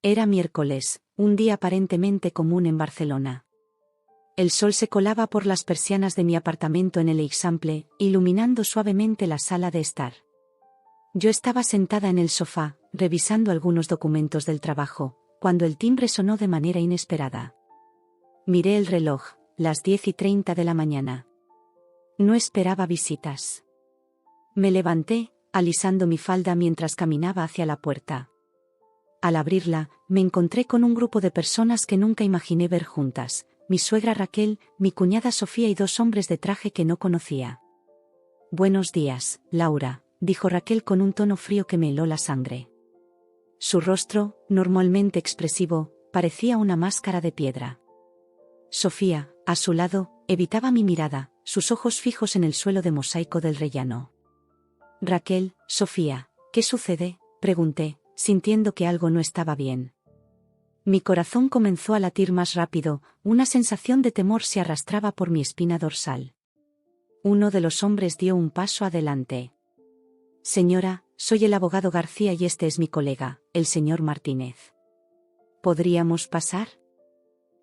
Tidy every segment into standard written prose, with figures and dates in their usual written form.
Era miércoles, un día aparentemente común en Barcelona. El sol se colaba por las persianas de mi apartamento en el Eixample, iluminando suavemente la sala de estar. Yo estaba sentada en el sofá, revisando algunos documentos del trabajo, cuando el timbre sonó de manera inesperada. Miré el reloj, las 10:30 de la mañana. No esperaba visitas. Me levanté, alisando mi falda mientras caminaba hacia la puerta. Al abrirla, me encontré con un grupo de personas que nunca imaginé ver juntas: mi suegra Raquel, mi cuñada Sofía y dos hombres de traje que no conocía. «Buenos días, Laura», dijo Raquel con un tono frío que me heló la sangre. Su rostro, normalmente expresivo, parecía una máscara de piedra. Sofía, a su lado, evitaba mi mirada, sus ojos fijos en el suelo de mosaico del rellano. «Raquel, Sofía, ¿qué sucede?», pregunté, sintiendo que algo no estaba bien. Mi corazón comenzó a latir más rápido, una sensación de temor se arrastraba por mi espina dorsal. Uno de los hombres dio un paso adelante. «Señora, soy el abogado García y este es mi colega, el señor Martínez. ¿Podríamos pasar?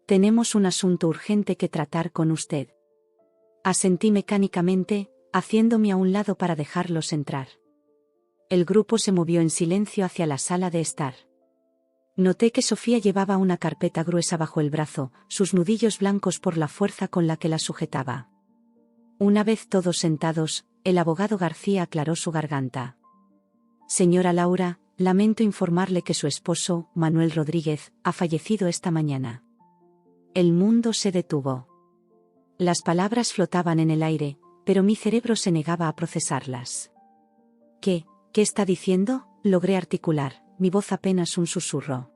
Tenemos un asunto urgente que tratar con usted». Asentí mecánicamente, haciéndome a un lado para dejarlos entrar. El grupo se movió en silencio hacia la sala de estar. Noté que Sofía llevaba una carpeta gruesa bajo el brazo, sus nudillos blancos por la fuerza con la que la sujetaba. Una vez todos sentados, el abogado García aclaró su garganta. «Señora Laura, lamento informarle que su esposo, Manuel Rodríguez, ha fallecido esta mañana». El mundo se detuvo. Las palabras flotaban en el aire, pero mi cerebro se negaba a procesarlas. ¿Qué está diciendo?», logré articular, mi voz apenas un susurro.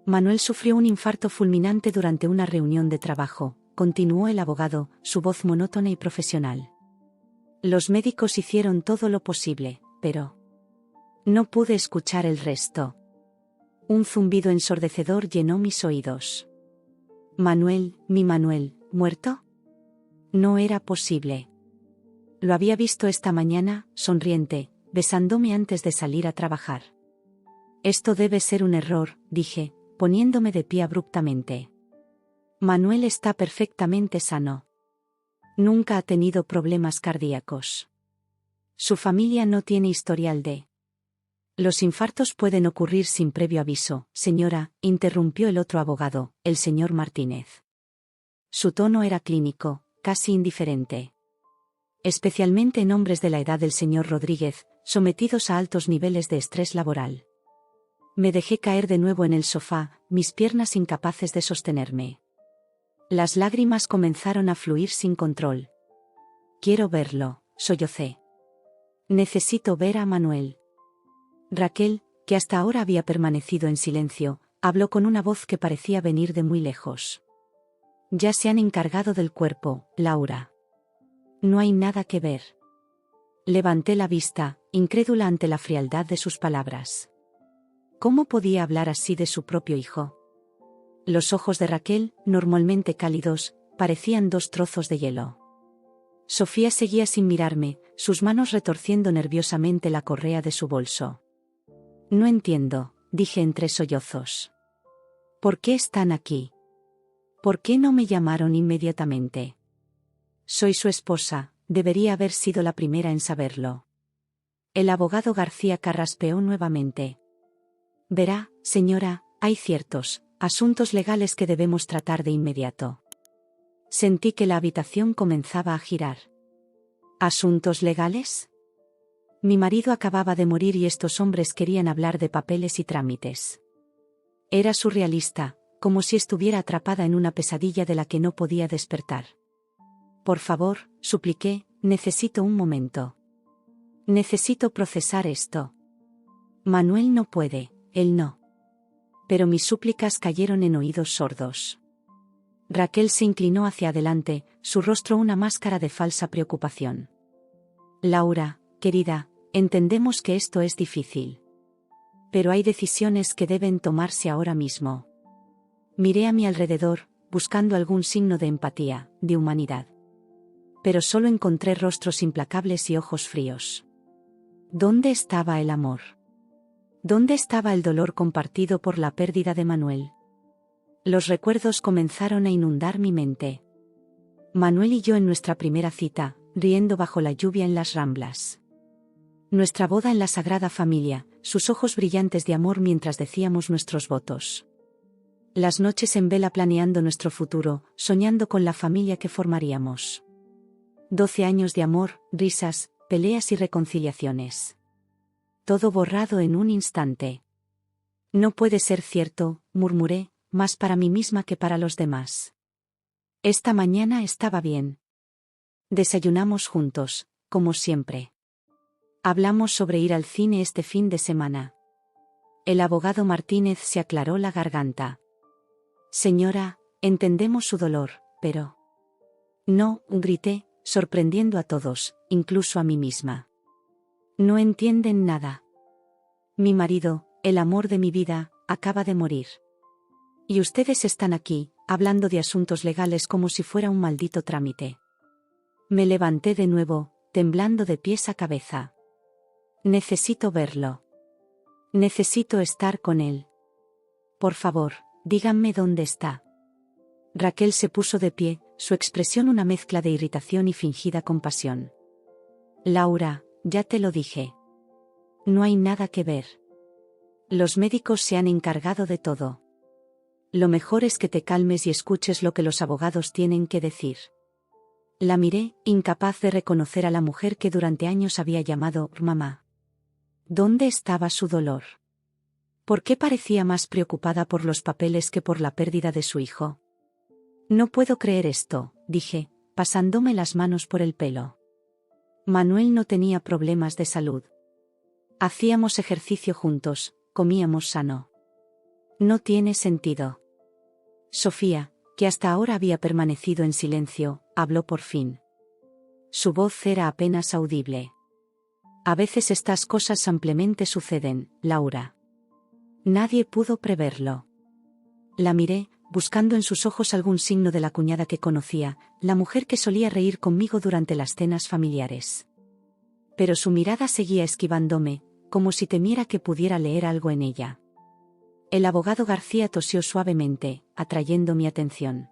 «Manuel sufrió un infarto fulminante durante una reunión de trabajo», continuó el abogado, su voz monótona y profesional. «Los médicos hicieron todo lo posible, pero no pude escuchar el resto». Un zumbido ensordecedor llenó mis oídos. «Manuel, mi Manuel, ¿muerto?». No era posible. Lo había visto esta mañana, sonriente, besándome antes de salir a trabajar. «Esto debe ser un error», dije, poniéndome de pie abruptamente. «Manuel está perfectamente sano. Nunca ha tenido problemas cardíacos. Su familia no tiene historial de...». «Los infartos pueden ocurrir sin previo aviso, señora», interrumpió el otro abogado, el señor Martínez. Su tono era clínico, casi indiferente. «Especialmente en hombres de la edad del señor Rodríguez, sometidos a altos niveles de estrés laboral». Me dejé caer de nuevo en el sofá, mis piernas incapaces de sostenerme. Las lágrimas comenzaron a fluir sin control. «Quiero verlo», sollocé. «Necesito ver a Manuel». Raquel, que hasta ahora había permanecido en silencio, habló con una voz que parecía venir de muy lejos. «Ya se han encargado del cuerpo, Laura. No hay nada que ver». Levanté la vista, incrédula ante la frialdad de sus palabras. ¿Cómo podía hablar así de su propio hijo? Los ojos de Raquel, normalmente cálidos, parecían dos trozos de hielo. Sofía seguía sin mirarme, sus manos retorciendo nerviosamente la correa de su bolso. «No entiendo», dije entre sollozos. «¿Por qué están aquí? ¿Por qué no me llamaron inmediatamente? Soy su esposa, debería haber sido la primera en saberlo». El abogado García carraspeó nuevamente. «Verá, señora, hay ciertos asuntos legales que debemos tratar de inmediato». Sentí que la habitación comenzaba a girar. «¿Asuntos legales?». Mi marido acababa de morir y estos hombres querían hablar de papeles y trámites. Era surrealista, como si estuviera atrapada en una pesadilla de la que no podía despertar. «Por favor», supliqué, «necesito un momento. Necesito procesar esto. Manuel no puede, él no». Pero mis súplicas cayeron en oídos sordos. Raquel se inclinó hacia adelante, su rostro una máscara de falsa preocupación. «Laura, querida, entendemos que esto es difícil. Pero hay decisiones que deben tomarse ahora mismo». Miré a mi alrededor, buscando algún signo de empatía, de humanidad. Pero solo encontré rostros implacables y ojos fríos. ¿Dónde estaba el amor? ¿Dónde estaba el dolor compartido por la pérdida de Manuel? Los recuerdos comenzaron a inundar mi mente. Manuel y yo en nuestra primera cita, riendo bajo la lluvia en las Ramblas. Nuestra boda en la Sagrada Familia, sus ojos brillantes de amor mientras decíamos nuestros votos. Las noches en vela planeando nuestro futuro, soñando con la familia que formaríamos. 12 años de amor, risas, peleas y reconciliaciones. Todo borrado en un instante. No puede ser cierto, murmuré, más para mí misma que para los demás. Esta mañana estaba bien. Desayunamos juntos, como siempre. Hablamos sobre ir al cine este fin de semana. El abogado Martínez se aclaró la garganta. Señora, entendemos su dolor, pero... No, grité, sorprendiendo a todos, incluso a mí misma. No entienden nada. Mi marido, el amor de mi vida, acaba de morir. Y ustedes están aquí, hablando de asuntos legales como si fuera un maldito trámite. Me levanté de nuevo, temblando de pies a cabeza. Necesito verlo. Necesito estar con él. Por favor, díganme dónde está. Raquel se puso de pie, su expresión una mezcla de irritación y fingida compasión. Laura, ya te lo dije. No hay nada que ver. Los médicos se han encargado de todo. Lo mejor es que te calmes y escuches lo que los abogados tienen que decir. La miré, incapaz de reconocer a la mujer que durante años había llamado mamá. ¿Dónde estaba su dolor? ¿Por qué parecía más preocupada por los papeles que por la pérdida de su hijo? No puedo creer esto, dije, pasándome las manos por el pelo. Manuel no tenía problemas de salud. Hacíamos ejercicio juntos, comíamos sano. No tiene sentido. Sofía, que hasta ahora había permanecido en silencio, habló por fin. Su voz era apenas audible. A veces estas cosas ampliamente suceden, Laura. Nadie pudo preverlo. La miré, buscando en sus ojos algún signo de la cuñada que conocía, la mujer que solía reír conmigo durante las cenas familiares. Pero su mirada seguía esquivándome, como si temiera que pudiera leer algo en ella. El abogado García tosió suavemente, atrayendo mi atención.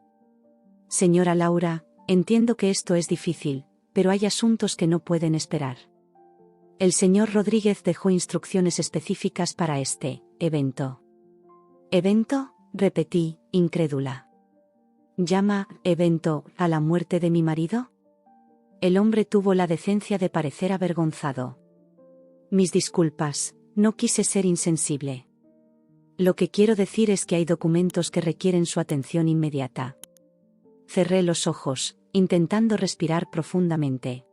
Señora Laura, entiendo que esto es difícil, pero hay asuntos que no pueden esperar. El señor Rodríguez dejó instrucciones específicas para este evento. ¿Evento?, repetí, incrédula. ¿Llama evento a la muerte de mi marido? El hombre tuvo la decencia de parecer avergonzado. Mis disculpas, no quise ser insensible. Lo que quiero decir es que hay documentos que requieren su atención inmediata. Cerré los ojos, intentando respirar profundamente.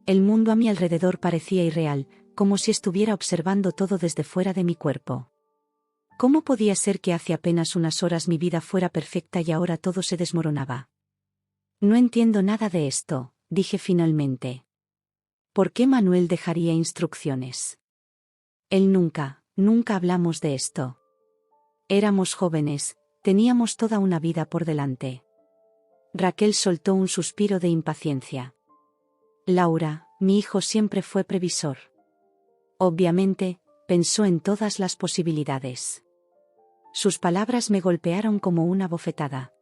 El mundo a mi alrededor parecía irreal, como si estuviera observando todo desde fuera de mi cuerpo. ¿Cómo podía ser que hace apenas unas horas mi vida fuera perfecta y ahora todo se desmoronaba? No entiendo nada de esto, dije finalmente. ¿Por qué Manuel dejaría instrucciones? Él nunca hablamos de esto. Éramos jóvenes, teníamos toda una vida por delante. Raquel soltó un suspiro de impaciencia. Laura, mi hijo siempre fue previsor. Obviamente, pensó en todas las posibilidades. Sus palabras me golpearon como una bofetada.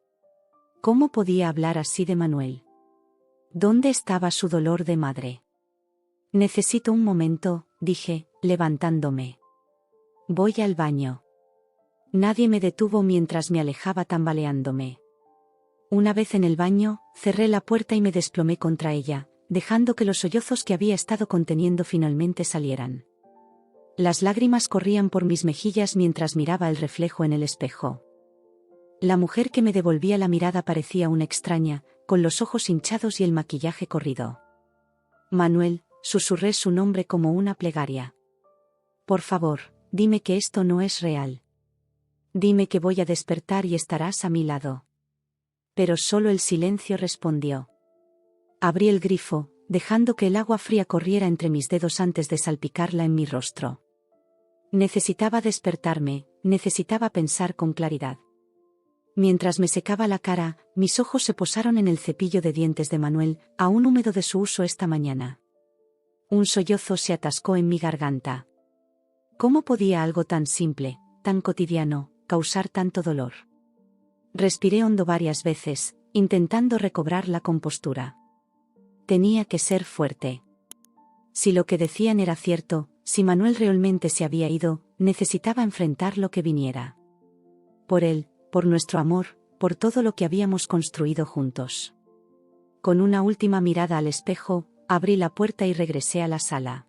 ¿Cómo podía hablar así de Manuel? ¿Dónde estaba su dolor de madre? Necesito un momento, dije, levantándome. Voy al baño. Nadie me detuvo mientras me alejaba tambaleándome. Una vez en el baño, cerré la puerta y me desplomé contra ella, dejando que los sollozos que había estado conteniendo finalmente salieran. Las lágrimas corrían por mis mejillas mientras miraba el reflejo en el espejo. La mujer que me devolvía la mirada parecía una extraña, con los ojos hinchados y el maquillaje corrido. Manuel, susurré su nombre como una plegaria. Por favor, dime que esto no es real. Dime que voy a despertar y estarás a mi lado. Pero solo el silencio respondió. Abrí el grifo, dejando que el agua fría corriera entre mis dedos antes de salpicarla en mi rostro. Necesitaba despertarme, necesitaba pensar con claridad. Mientras me secaba la cara, mis ojos se posaron en el cepillo de dientes de Manuel, aún húmedo de su uso esta mañana. Un sollozo se atascó en mi garganta. ¿Cómo podía algo tan simple, tan cotidiano, causar tanto dolor? Respiré hondo varias veces, intentando recobrar la compostura. Tenía que ser fuerte. Si lo que decían era cierto, si Manuel realmente se había ido, necesitaba enfrentar lo que viniera. Por él, por nuestro amor, por todo lo que habíamos construido juntos. Con una última mirada al espejo, abrí la puerta y regresé a la sala.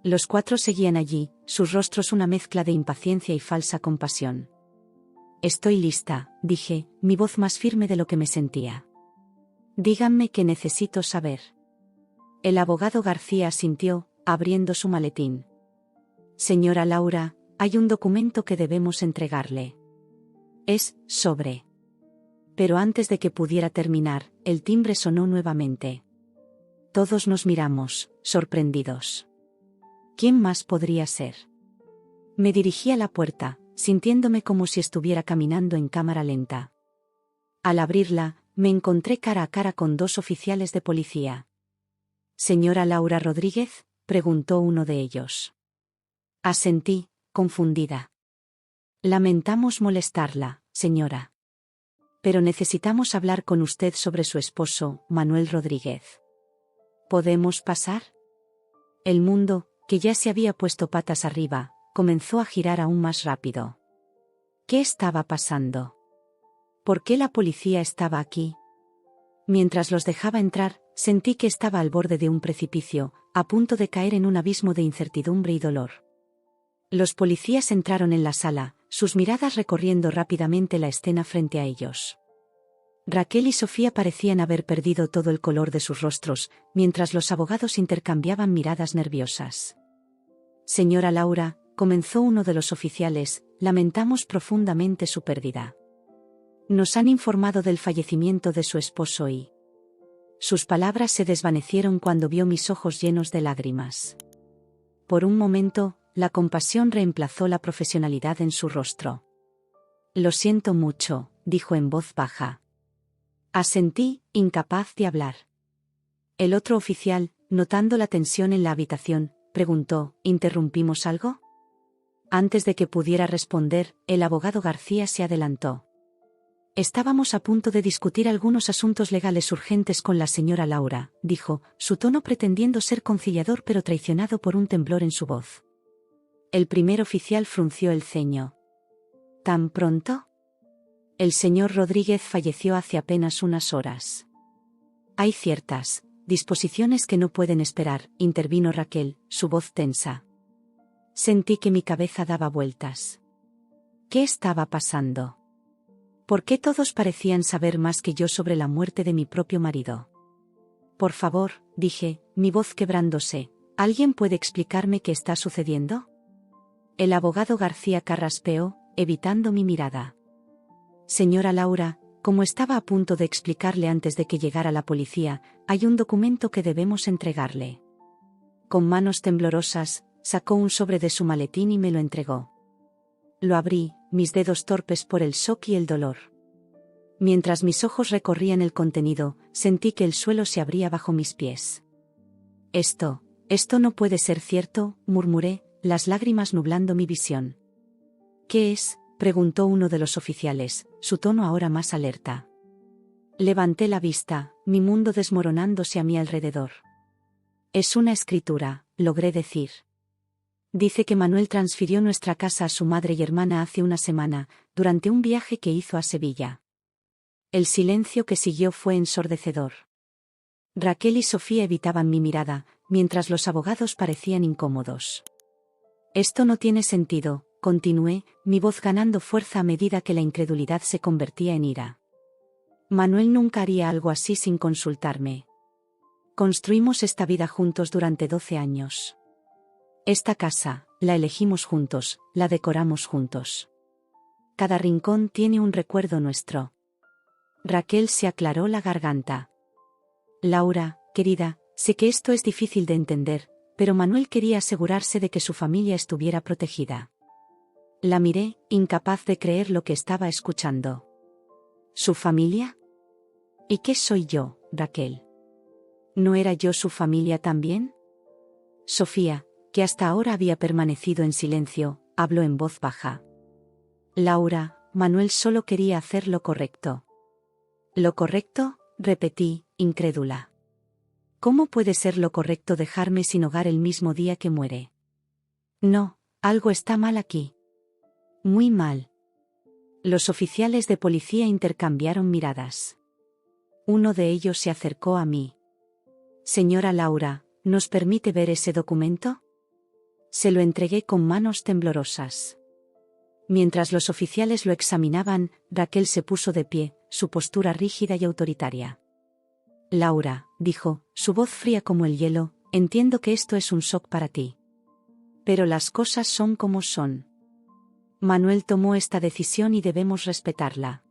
Los cuatro seguían allí, sus rostros una mezcla de impaciencia y falsa compasión. Estoy lista, dije, mi voz más firme de lo que me sentía. Díganme qué necesito saber. El abogado García asintió, abriendo su maletín. Señora Laura, hay un documento que debemos entregarle. Es sobre. Pero antes de que pudiera terminar, el timbre sonó nuevamente. Todos nos miramos, sorprendidos. ¿Quién más podría ser? Me dirigí a la puerta, sintiéndome como si estuviera caminando en cámara lenta. Al abrirla, me encontré cara a cara con dos oficiales de policía. ¿Señora Laura Rodríguez?, preguntó uno de ellos. Asentí, confundida. Lamentamos molestarla, señora. Pero necesitamos hablar con usted sobre su esposo, Manuel Rodríguez. ¿Podemos pasar? El mundo, que ya se había puesto patas arriba, comenzó a girar aún más rápido. ¿Qué estaba pasando? ¿Por qué la policía estaba aquí? Mientras los dejaba entrar, sentí que estaba al borde de un precipicio, a punto de caer en un abismo de incertidumbre y dolor. Los policías entraron en la sala, sus miradas recorriendo rápidamente la escena frente a ellos. Raquel y Sofía parecían haber perdido todo el color de sus rostros, mientras los abogados intercambiaban miradas nerviosas. Señora Laura, comenzó uno de los oficiales, lamentamos profundamente su pérdida. Nos han informado del fallecimiento de su esposo y... Sus palabras se desvanecieron cuando vio mis ojos llenos de lágrimas. Por un momento, la compasión reemplazó la profesionalidad en su rostro. Lo siento mucho, dijo en voz baja. Asentí, incapaz de hablar. El otro oficial, notando la tensión en la habitación, preguntó, ¿interrumpimos algo? Antes de que pudiera responder, el abogado García se adelantó. Estábamos a punto de discutir algunos asuntos legales urgentes con la señora Laura, dijo, su tono pretendiendo ser conciliador pero traicionado por un temblor en su voz. El primer oficial frunció el ceño. ¿Tan pronto? El señor Rodríguez falleció hace apenas unas horas. Hay ciertas disposiciones que no pueden esperar, intervino Raquel, su voz tensa. Sentí que mi cabeza daba vueltas. ¿Qué estaba pasando? ¿Por qué todos parecían saber más que yo sobre la muerte de mi propio marido? Por favor, dije, mi voz quebrándose, ¿alguien puede explicarme qué está sucediendo? El abogado García carraspeó, evitando mi mirada. Señora Laura, como estaba a punto de explicarle antes de que llegara la policía, hay un documento que debemos entregarle. Con manos temblorosas, sacó un sobre de su maletín y me lo entregó. Lo abrí, mis dedos torpes por el shock y el dolor. Mientras mis ojos recorrían el contenido, sentí que el suelo se abría bajo mis pies. Esto no puede ser cierto, murmuré, las lágrimas nublando mi visión. ¿Qué es?, preguntó uno de los oficiales, su tono ahora más alerta. Levanté la vista, mi mundo desmoronándose a mi alrededor. Es una escritura, logré decir. Dice que Manuel transfirió nuestra casa a su madre y hermana hace una semana, durante un viaje que hizo a Sevilla. El silencio que siguió fue ensordecedor. Raquel y Sofía evitaban mi mirada, mientras los abogados parecían incómodos. Esto no tiene sentido, continué, mi voz ganando fuerza a medida que la incredulidad se convertía en ira. Manuel nunca haría algo así sin consultarme. Construimos esta vida juntos durante 12 años. Esta casa, la elegimos juntos, la decoramos juntos. Cada rincón tiene un recuerdo nuestro. Raquel se aclaró la garganta. Laura, querida, sé que esto es difícil de entender, pero Manuel quería asegurarse de que su familia estuviera protegida. La miré, incapaz de creer lo que estaba escuchando. ¿Su familia? ¿Y qué soy yo, Raquel? ¿No era yo su familia también? Sofía, que hasta ahora había permanecido en silencio, habló en voz baja. Laura, Manuel solo quería hacer lo correcto. ¿Lo correcto?, repetí, incrédula. ¿Cómo puede ser lo correcto dejarme sin hogar el mismo día que muere? No, algo está mal aquí. Muy mal. Los oficiales de policía intercambiaron miradas. Uno de ellos se acercó a mí. Señora Laura, ¿nos permite ver ese documento? Se lo entregué con manos temblorosas. Mientras los oficiales lo examinaban, Raquel se puso de pie, su postura rígida y autoritaria. Laura, dijo, su voz fría como el hielo, entiendo que esto es un shock para ti. Pero las cosas son como son. Manuel tomó esta decisión y debemos respetarla.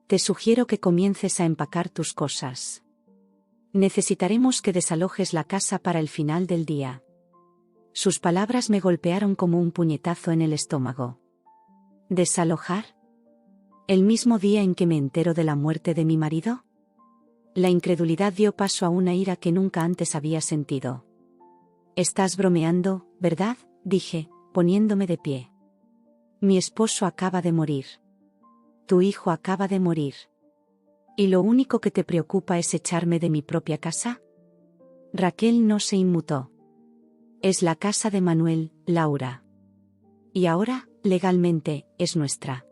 Te sugiero que comiences a empacar tus cosas. Necesitaremos que desalojes la casa para el final del día. Sus palabras me golpearon como un puñetazo en el estómago. ¿Desalojar? ¿El mismo día en que me entero de la muerte de mi marido? La incredulidad dio paso a una ira que nunca antes había sentido. Estás bromeando, ¿verdad?, dije, poniéndome de pie. Mi esposo acaba de morir. Tu hijo acaba de morir. ¿Y lo único que te preocupa es echarme de mi propia casa? Raquel no se inmutó. Es la casa de Manuel, Laura. Y ahora, legalmente, es nuestra.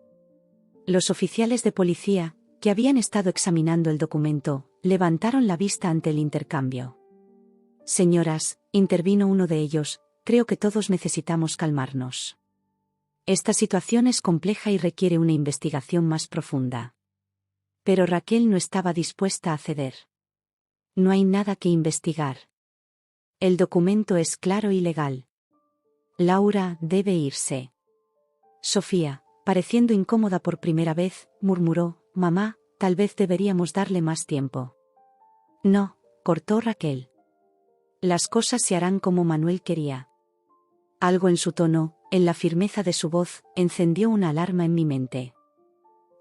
Los oficiales de policía, que habían estado examinando el documento, levantaron la vista ante el intercambio. Señoras, intervino uno de ellos, creo que todos necesitamos calmarnos. Esta situación es compleja y requiere una investigación más profunda. Pero Raquel no estaba dispuesta a ceder. No hay nada que investigar. El documento es claro y legal. Laura debe irse. Sofía, pareciendo incómoda por primera vez, murmuró, mamá, tal vez deberíamos darle más tiempo. No, cortó Raquel. Las cosas se harán como Manuel quería. Algo en su tono, en la firmeza de su voz, encendió una alarma en mi mente.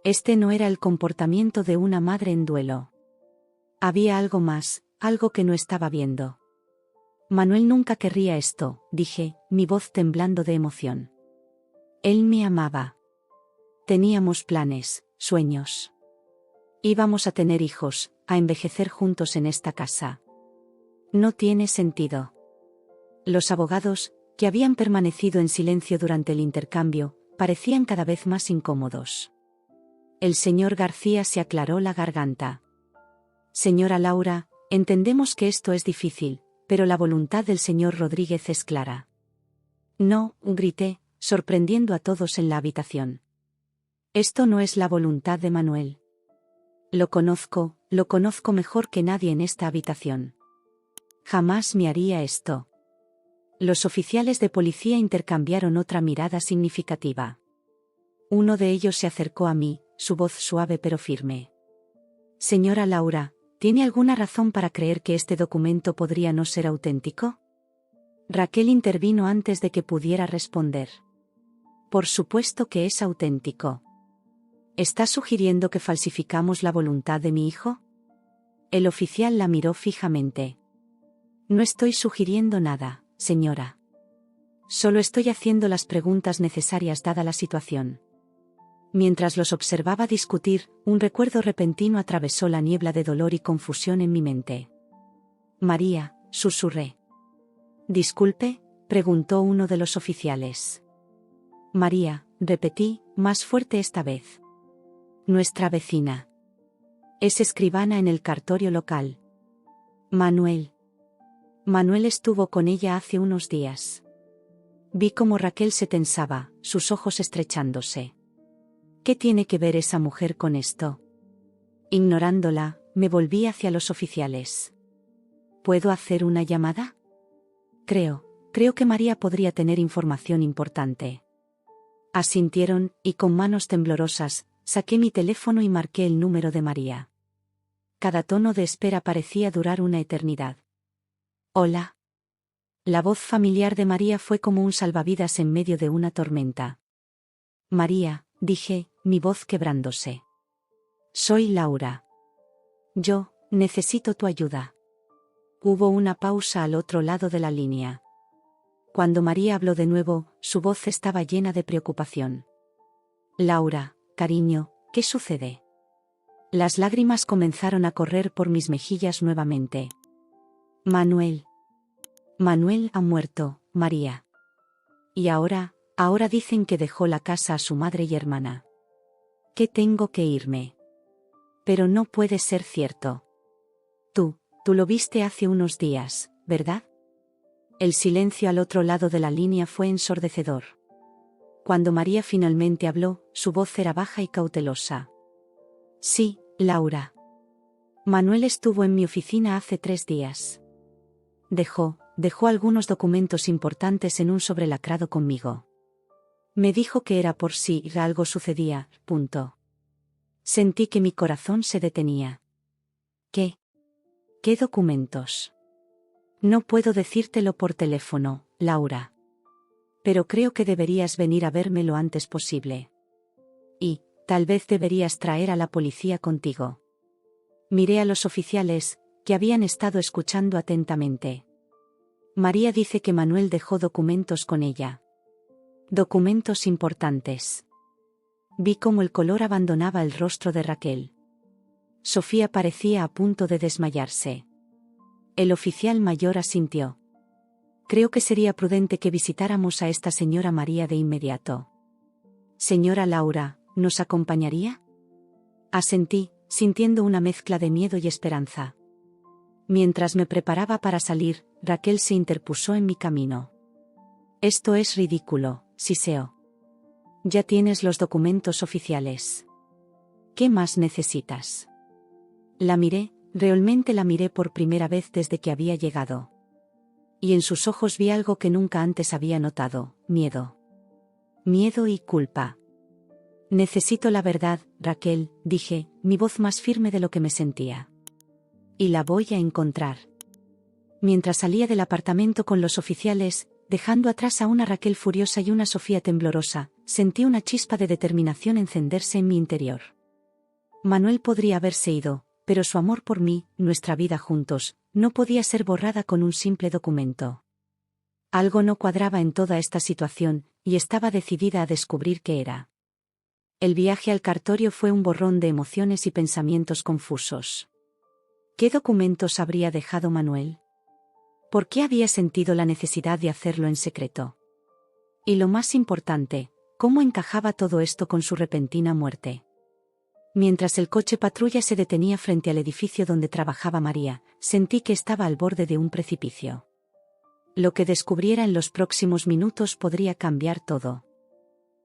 Este no era el comportamiento de una madre en duelo. Había algo más, algo que no estaba viendo. Manuel nunca querría esto, dije, mi voz temblando de emoción. Él me amaba. Teníamos planes, sueños. Íbamos a tener hijos, a envejecer juntos en esta casa. No tiene sentido. Los abogados, que habían permanecido en silencio durante el intercambio, parecían cada vez más incómodos. El señor García se aclaró la garganta. Señora Laura, entendemos que esto es difícil, pero la voluntad del señor Rodríguez es clara. No, grité, sorprendiendo a todos en la habitación. Esto no es la voluntad de Manuel. Lo conozco mejor que nadie en esta habitación. Jamás me haría esto. Los oficiales de policía intercambiaron otra mirada significativa. Uno de ellos se acercó a mí, su voz suave pero firme. Señora Laura, ¿tiene alguna razón para creer que este documento podría no ser auténtico? Raquel intervino antes de que pudiera responder. Por supuesto que es auténtico. ¿Estás sugiriendo que falsificamos la voluntad de mi hijo? El oficial la miró fijamente. No estoy sugiriendo nada, señora. Solo estoy haciendo las preguntas necesarias dada la situación. Mientras los observaba discutir, un recuerdo repentino atravesó la niebla de dolor y confusión en mi mente. María, susurré. Disculpe, preguntó uno de los oficiales. María, repetí, más fuerte esta vez. Nuestra vecina. Es escribana en el cartorio local. Manuel. Manuel estuvo con ella hace unos días. Vi cómo Raquel se tensaba, sus ojos estrechándose. ¿Qué tiene que ver esa mujer con esto? Ignorándola, me volví hacia los oficiales. ¿Puedo hacer una llamada? Creo que María podría tener información importante. Asintieron, y con manos temblorosas, saqué mi teléfono y marqué el número de María. Cada tono de espera parecía durar una eternidad. Hola. La voz familiar de María fue como un salvavidas en medio de una tormenta. María, dije, mi voz quebrándose. Soy Laura. Yo, necesito tu ayuda. Hubo una pausa al otro lado de la línea. Cuando María habló de nuevo, su voz estaba llena de preocupación. Laura, cariño, ¿qué sucede? Las lágrimas comenzaron a correr por mis mejillas nuevamente. Manuel. Manuel ha muerto, María. Y ahora dicen que dejó la casa a su madre y hermana. Que tengo que irme. Pero no puede ser cierto. Tú lo viste hace unos días, ¿verdad? El silencio al otro lado de la línea fue ensordecedor. Cuando María finalmente habló, su voz era baja y cautelosa. Sí, Laura. Manuel estuvo en mi oficina hace 3 días. Dejó algunos documentos importantes en un sobrelacrado conmigo. Me dijo que era por si algo sucedía, punto. Sentí que mi corazón se detenía. ¿Qué documentos? No puedo decírtelo por teléfono, Laura. Pero creo que deberías venir a verme lo antes posible. Y, tal vez deberías traer a la policía contigo. Miré a los oficiales, que habían estado escuchando atentamente. María dice que Manuel dejó documentos con ella. Documentos importantes. Vi cómo el color abandonaba el rostro de Raquel. Sofía parecía a punto de desmayarse. El oficial mayor asintió. Creo que sería prudente que visitáramos a esta señora María de inmediato. Señora Laura, ¿nos acompañaría? Asentí, sintiendo una mezcla de miedo y esperanza. Mientras me preparaba para salir, Raquel se interpuso en mi camino. Esto es ridículo, siseó. Ya tienes los documentos oficiales. ¿Qué más necesitas? La miré, realmente la miré por primera vez desde que había llegado. Y en sus ojos vi algo que nunca antes había notado, miedo. Miedo y culpa. Necesito la verdad, Raquel, dije, mi voz más firme de lo que me sentía. Y la voy a encontrar. Mientras salía del apartamento con los oficiales, dejando atrás a una Raquel furiosa y una Sofía temblorosa, sentí una chispa de determinación encenderse en mi interior. Manuel podría haberse ido, pero su amor por mí, nuestra vida juntos, no podía ser borrada con un simple documento. Algo no cuadraba en toda esta situación, y estaba decidida a descubrir qué era. El viaje al cartorio fue un borrón de emociones y pensamientos confusos. ¿Qué documentos habría dejado Manuel? ¿Por qué había sentido la necesidad de hacerlo en secreto? Y lo más importante, ¿cómo encajaba todo esto con su repentina muerte? Mientras el coche patrulla se detenía frente al edificio donde trabajaba María, sentí que estaba al borde de un precipicio. Lo que descubriera en los próximos minutos podría cambiar todo.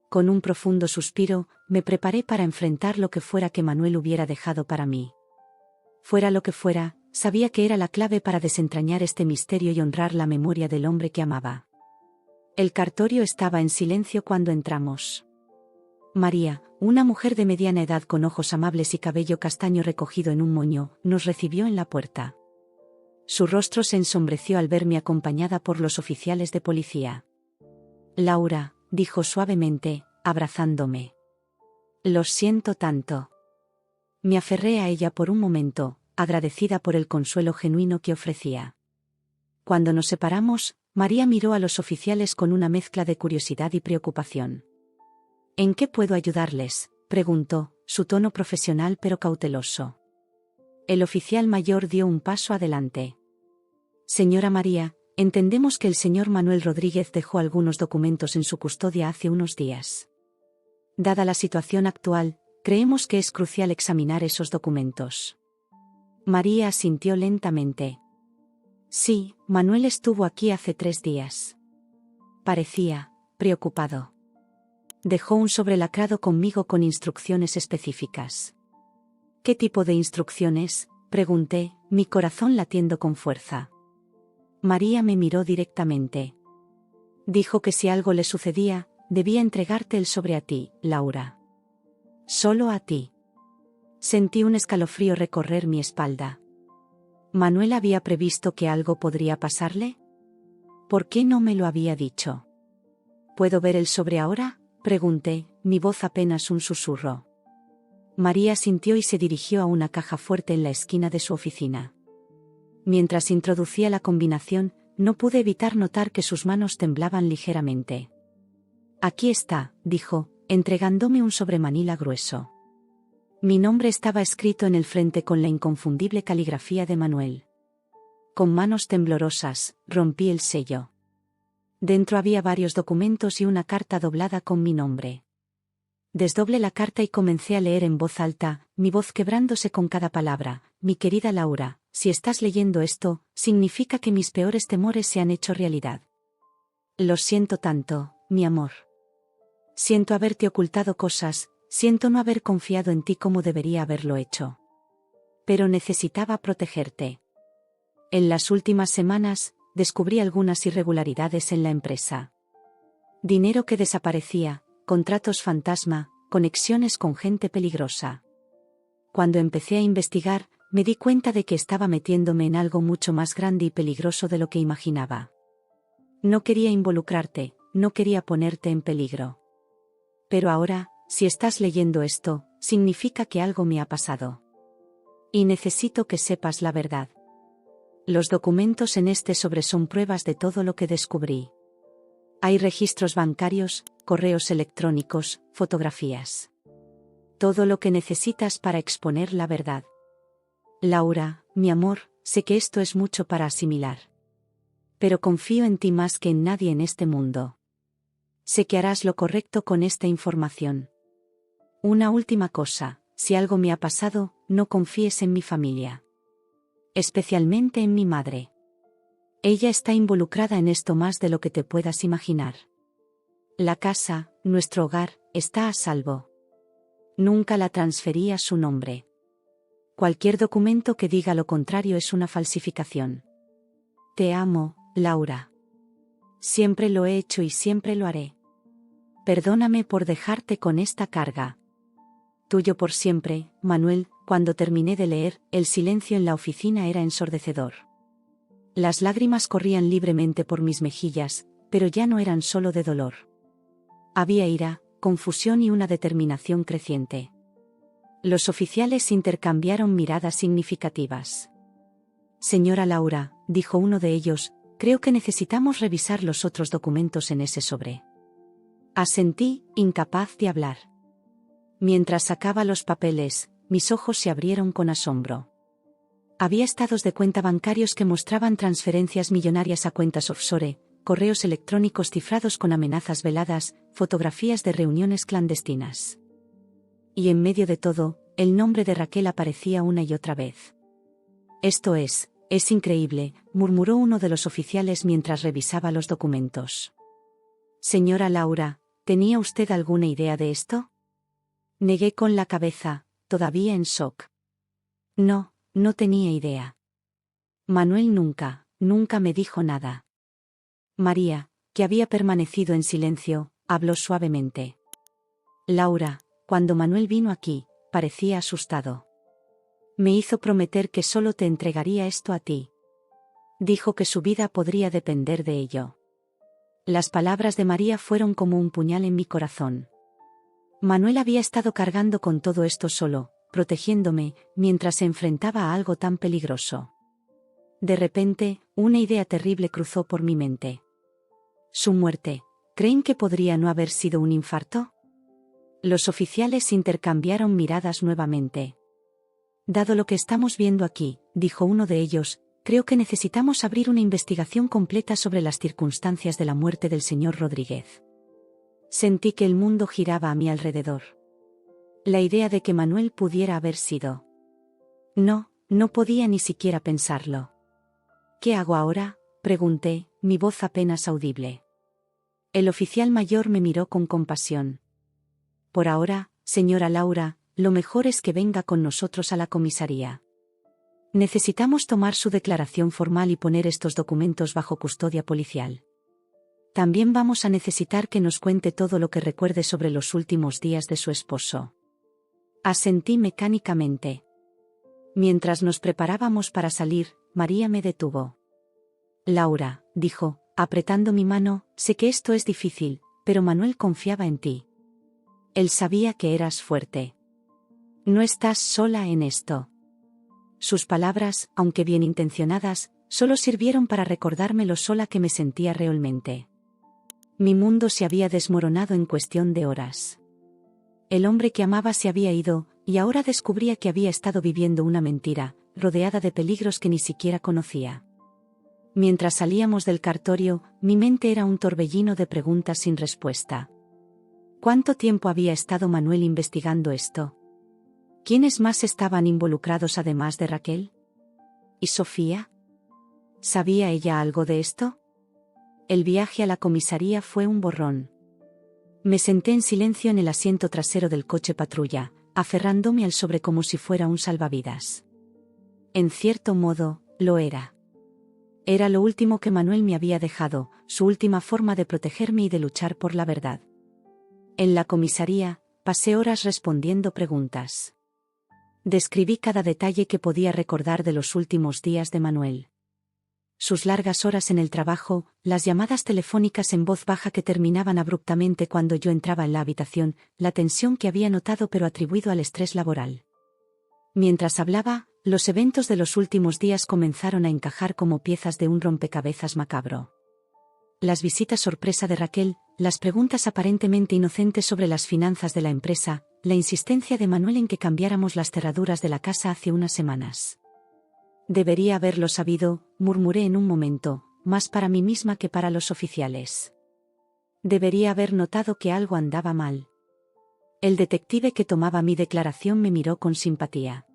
Con un profundo suspiro, me preparé para enfrentar lo que fuera que Manuel hubiera dejado para mí. Fuera lo que fuera, sabía que era la clave para desentrañar este misterio y honrar la memoria del hombre que amaba. El cartorio estaba en silencio cuando entramos. María, una mujer de mediana edad con ojos amables y cabello castaño recogido en un moño, nos recibió en la puerta. Su rostro se ensombreció al verme acompañada por los oficiales de policía. Laura, dijo suavemente, abrazándome. Lo siento tanto. Me aferré a ella por un momento, agradecida por el consuelo genuino que ofrecía. Cuando nos separamos, María miró a los oficiales con una mezcla de curiosidad y preocupación. ¿En qué puedo ayudarles?, preguntó, su tono profesional pero cauteloso. El oficial mayor dio un paso adelante. Señora María, entendemos que el señor Manuel Rodríguez dejó algunos documentos en su custodia hace unos días. Dada la situación actual, creemos que es crucial examinar esos documentos. María asintió lentamente. Sí, Manuel estuvo aquí hace 3 días. Parecía preocupado. Dejó un sobrelacrado conmigo con instrucciones específicas. ¿Qué tipo de instrucciones?, pregunté, mi corazón latiendo con fuerza. María me miró directamente. Dijo que si algo le sucedía, debía entregarte el sobre a ti, Laura. Solo a ti. Sentí un escalofrío recorrer mi espalda. ¿Manuel había previsto que algo podría pasarle? ¿Por qué no me lo había dicho? ¿Puedo ver el sobre ahora?, pregunté, mi voz apenas un susurro. María sintió y se dirigió a una caja fuerte en la esquina de su oficina. Mientras introducía la combinación, no pude evitar notar que sus manos temblaban ligeramente. Aquí está, dijo, entregándome un sobremanila grueso. Mi nombre estaba escrito en el frente con la inconfundible caligrafía de Manuel. Con manos temblorosas, rompí el sello. Dentro había varios documentos y una carta doblada con mi nombre. Desdoblé la carta y comencé a leer en voz alta, mi voz quebrándose con cada palabra. Mi querida Laura, si estás leyendo esto, significa que mis peores temores se han hecho realidad. Lo siento tanto, mi amor. Siento haberte ocultado cosas, siento no haber confiado en ti como debería haberlo hecho. Pero necesitaba protegerte. En las últimas semanas, descubrí algunas irregularidades en la empresa. Dinero que desaparecía, contratos fantasma, conexiones con gente peligrosa. Cuando empecé a investigar, me di cuenta de que estaba metiéndome en algo mucho más grande y peligroso de lo que imaginaba. No quería involucrarte, no quería ponerte en peligro. Pero ahora, si estás leyendo esto, significa que algo me ha pasado. Y necesito que sepas la verdad. Los documentos en este sobre son pruebas de todo lo que descubrí. Hay registros bancarios, correos electrónicos, fotografías. Todo lo que necesitas para exponer la verdad. Laura, mi amor, sé que esto es mucho para asimilar. Pero confío en ti más que en nadie en este mundo. Sé que harás lo correcto con esta información. Una última cosa, si algo me ha pasado, no confíes en mi familia. Especialmente en mi madre. Ella está involucrada en esto más de lo que te puedas imaginar. La casa, nuestro hogar, está a salvo. Nunca la transferí a su nombre. Cualquier documento que diga lo contrario es una falsificación. Te amo, Laura. Siempre lo he hecho y siempre lo haré. Perdóname por dejarte con esta carga. Tuyo por siempre, Manuel. Cuando terminé de leer, el silencio en la oficina era ensordecedor. Las lágrimas corrían libremente por mis mejillas, pero ya no eran solo de dolor. Había ira, confusión y una determinación creciente. Los oficiales intercambiaron miradas significativas. Señora Laura, dijo uno de ellos, creo que necesitamos revisar los otros documentos en ese sobre. Asentí, incapaz de hablar. Mientras sacaba los papeles, mis ojos se abrieron con asombro. Había estados de cuenta bancarios que mostraban transferencias millonarias a cuentas offshore, correos electrónicos cifrados con amenazas veladas, fotografías de reuniones clandestinas. Y en medio de todo, el nombre de Raquel aparecía una y otra vez. Esto es increíble, murmuró uno de los oficiales mientras revisaba los documentos. Señora Laura, ¿tenía usted alguna idea de esto? Negué con la cabeza, todavía en shock. No tenía idea. Manuel nunca me dijo nada. María, que había permanecido en silencio, habló suavemente. Laura, cuando Manuel vino aquí, parecía asustado. Me hizo prometer que solo te entregaría esto a ti. Dijo que su vida podría depender de ello. Las palabras de María fueron como un puñal en mi corazón. Manuel había estado cargando con todo esto solo, protegiéndome, mientras se enfrentaba a algo tan peligroso. De repente, una idea terrible cruzó por mi mente. Su muerte, ¿creen que podría no haber sido un infarto? Los oficiales intercambiaron miradas nuevamente. Dado lo que estamos viendo aquí, dijo uno de ellos, creo que necesitamos abrir una investigación completa sobre las circunstancias de la muerte del señor Rodríguez. Sentí que el mundo giraba a mi alrededor. La idea de que Manuel pudiera haber sido. No podía ni siquiera pensarlo. ¿Qué hago ahora?, pregunté, mi voz apenas audible. El oficial mayor me miró con compasión. Por ahora, señora Laura, lo mejor es que venga con nosotros a la comisaría. Necesitamos tomar su declaración formal y poner estos documentos bajo custodia policial. También vamos a necesitar que nos cuente todo lo que recuerde sobre los últimos días de su esposo. Asentí mecánicamente. Mientras nos preparábamos para salir, María me detuvo. Laura, dijo, apretando mi mano, sé que esto es difícil, pero Manuel confiaba en ti. Él sabía que eras fuerte. No estás sola en esto. Sus palabras, aunque bien intencionadas, solo sirvieron para recordarme lo sola que me sentía realmente. Mi mundo se había desmoronado en cuestión de horas. El hombre que amaba se había ido, y ahora descubría que había estado viviendo una mentira, rodeada de peligros que ni siquiera conocía. Mientras salíamos del cartorio, mi mente era un torbellino de preguntas sin respuesta. ¿Cuánto tiempo había estado Manuel investigando esto? ¿Quiénes más estaban involucrados además de Raquel? ¿Y Sofía? ¿Sabía ella algo de esto? El viaje a la comisaría fue un borrón. Me senté en silencio en el asiento trasero del coche patrulla, aferrándome al sobre como si fuera un salvavidas. En cierto modo, lo era. Era lo último que Manuel me había dejado, su última forma de protegerme y de luchar por la verdad. En la comisaría, pasé horas respondiendo preguntas. Describí cada detalle que podía recordar de los últimos días de Manuel. Sus largas horas en el trabajo, las llamadas telefónicas en voz baja que terminaban abruptamente cuando yo entraba en la habitación, la tensión que había notado pero atribuido al estrés laboral. Mientras hablaba, los eventos de los últimos días comenzaron a encajar como piezas de un rompecabezas macabro. Las visitas sorpresa de Raquel, las preguntas aparentemente inocentes sobre las finanzas de la empresa, la insistencia de Manuel en que cambiáramos las cerraduras de la casa hace unas semanas. Debería haberlo sabido, murmuré en un momento, más para mí misma que para los oficiales. Debería haber notado que algo andaba mal. El detective que tomaba mi declaración me miró con simpatía.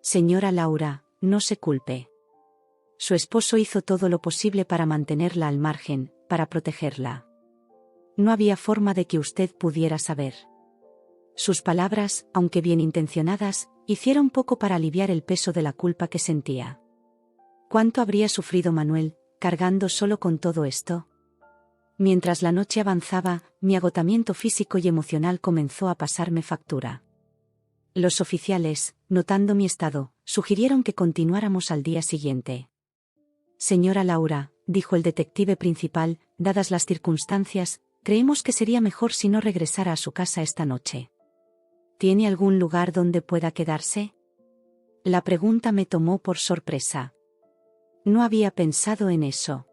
Señora Laura, no se culpe. Su esposo hizo todo lo posible para mantenerla al margen, para protegerla. No había forma de que usted pudiera saber. Sus palabras, aunque bien intencionadas, hicieron poco para aliviar el peso de la culpa que sentía. ¿Cuánto habría sufrido Manuel, cargando solo con todo esto? Mientras la noche avanzaba, mi agotamiento físico y emocional comenzó a pasarme factura. Los oficiales, notando mi estado, sugirieron que continuáramos al día siguiente. Señora Laura, dijo el detective principal, dadas las circunstancias, creemos que sería mejor si no regresara a su casa esta noche. ¿Tiene algún lugar donde pueda quedarse? La pregunta me tomó por sorpresa. No había pensado en eso.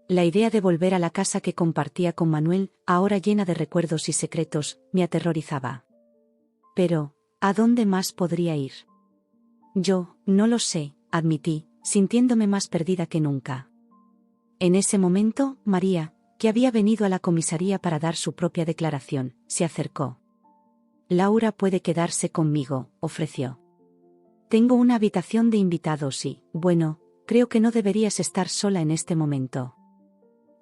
La idea de volver a la casa que compartía con Manuel, ahora llena de recuerdos y secretos, me aterrorizaba. Pero, ¿a dónde más podría ir? Yo, no lo sé, admití, sintiéndome más perdida que nunca. En ese momento, María, que había venido a la comisaría para dar su propia declaración, se acercó. Laura puede quedarse conmigo, ofreció. Tengo una habitación de invitados y, bueno, creo que no deberías estar sola en este momento.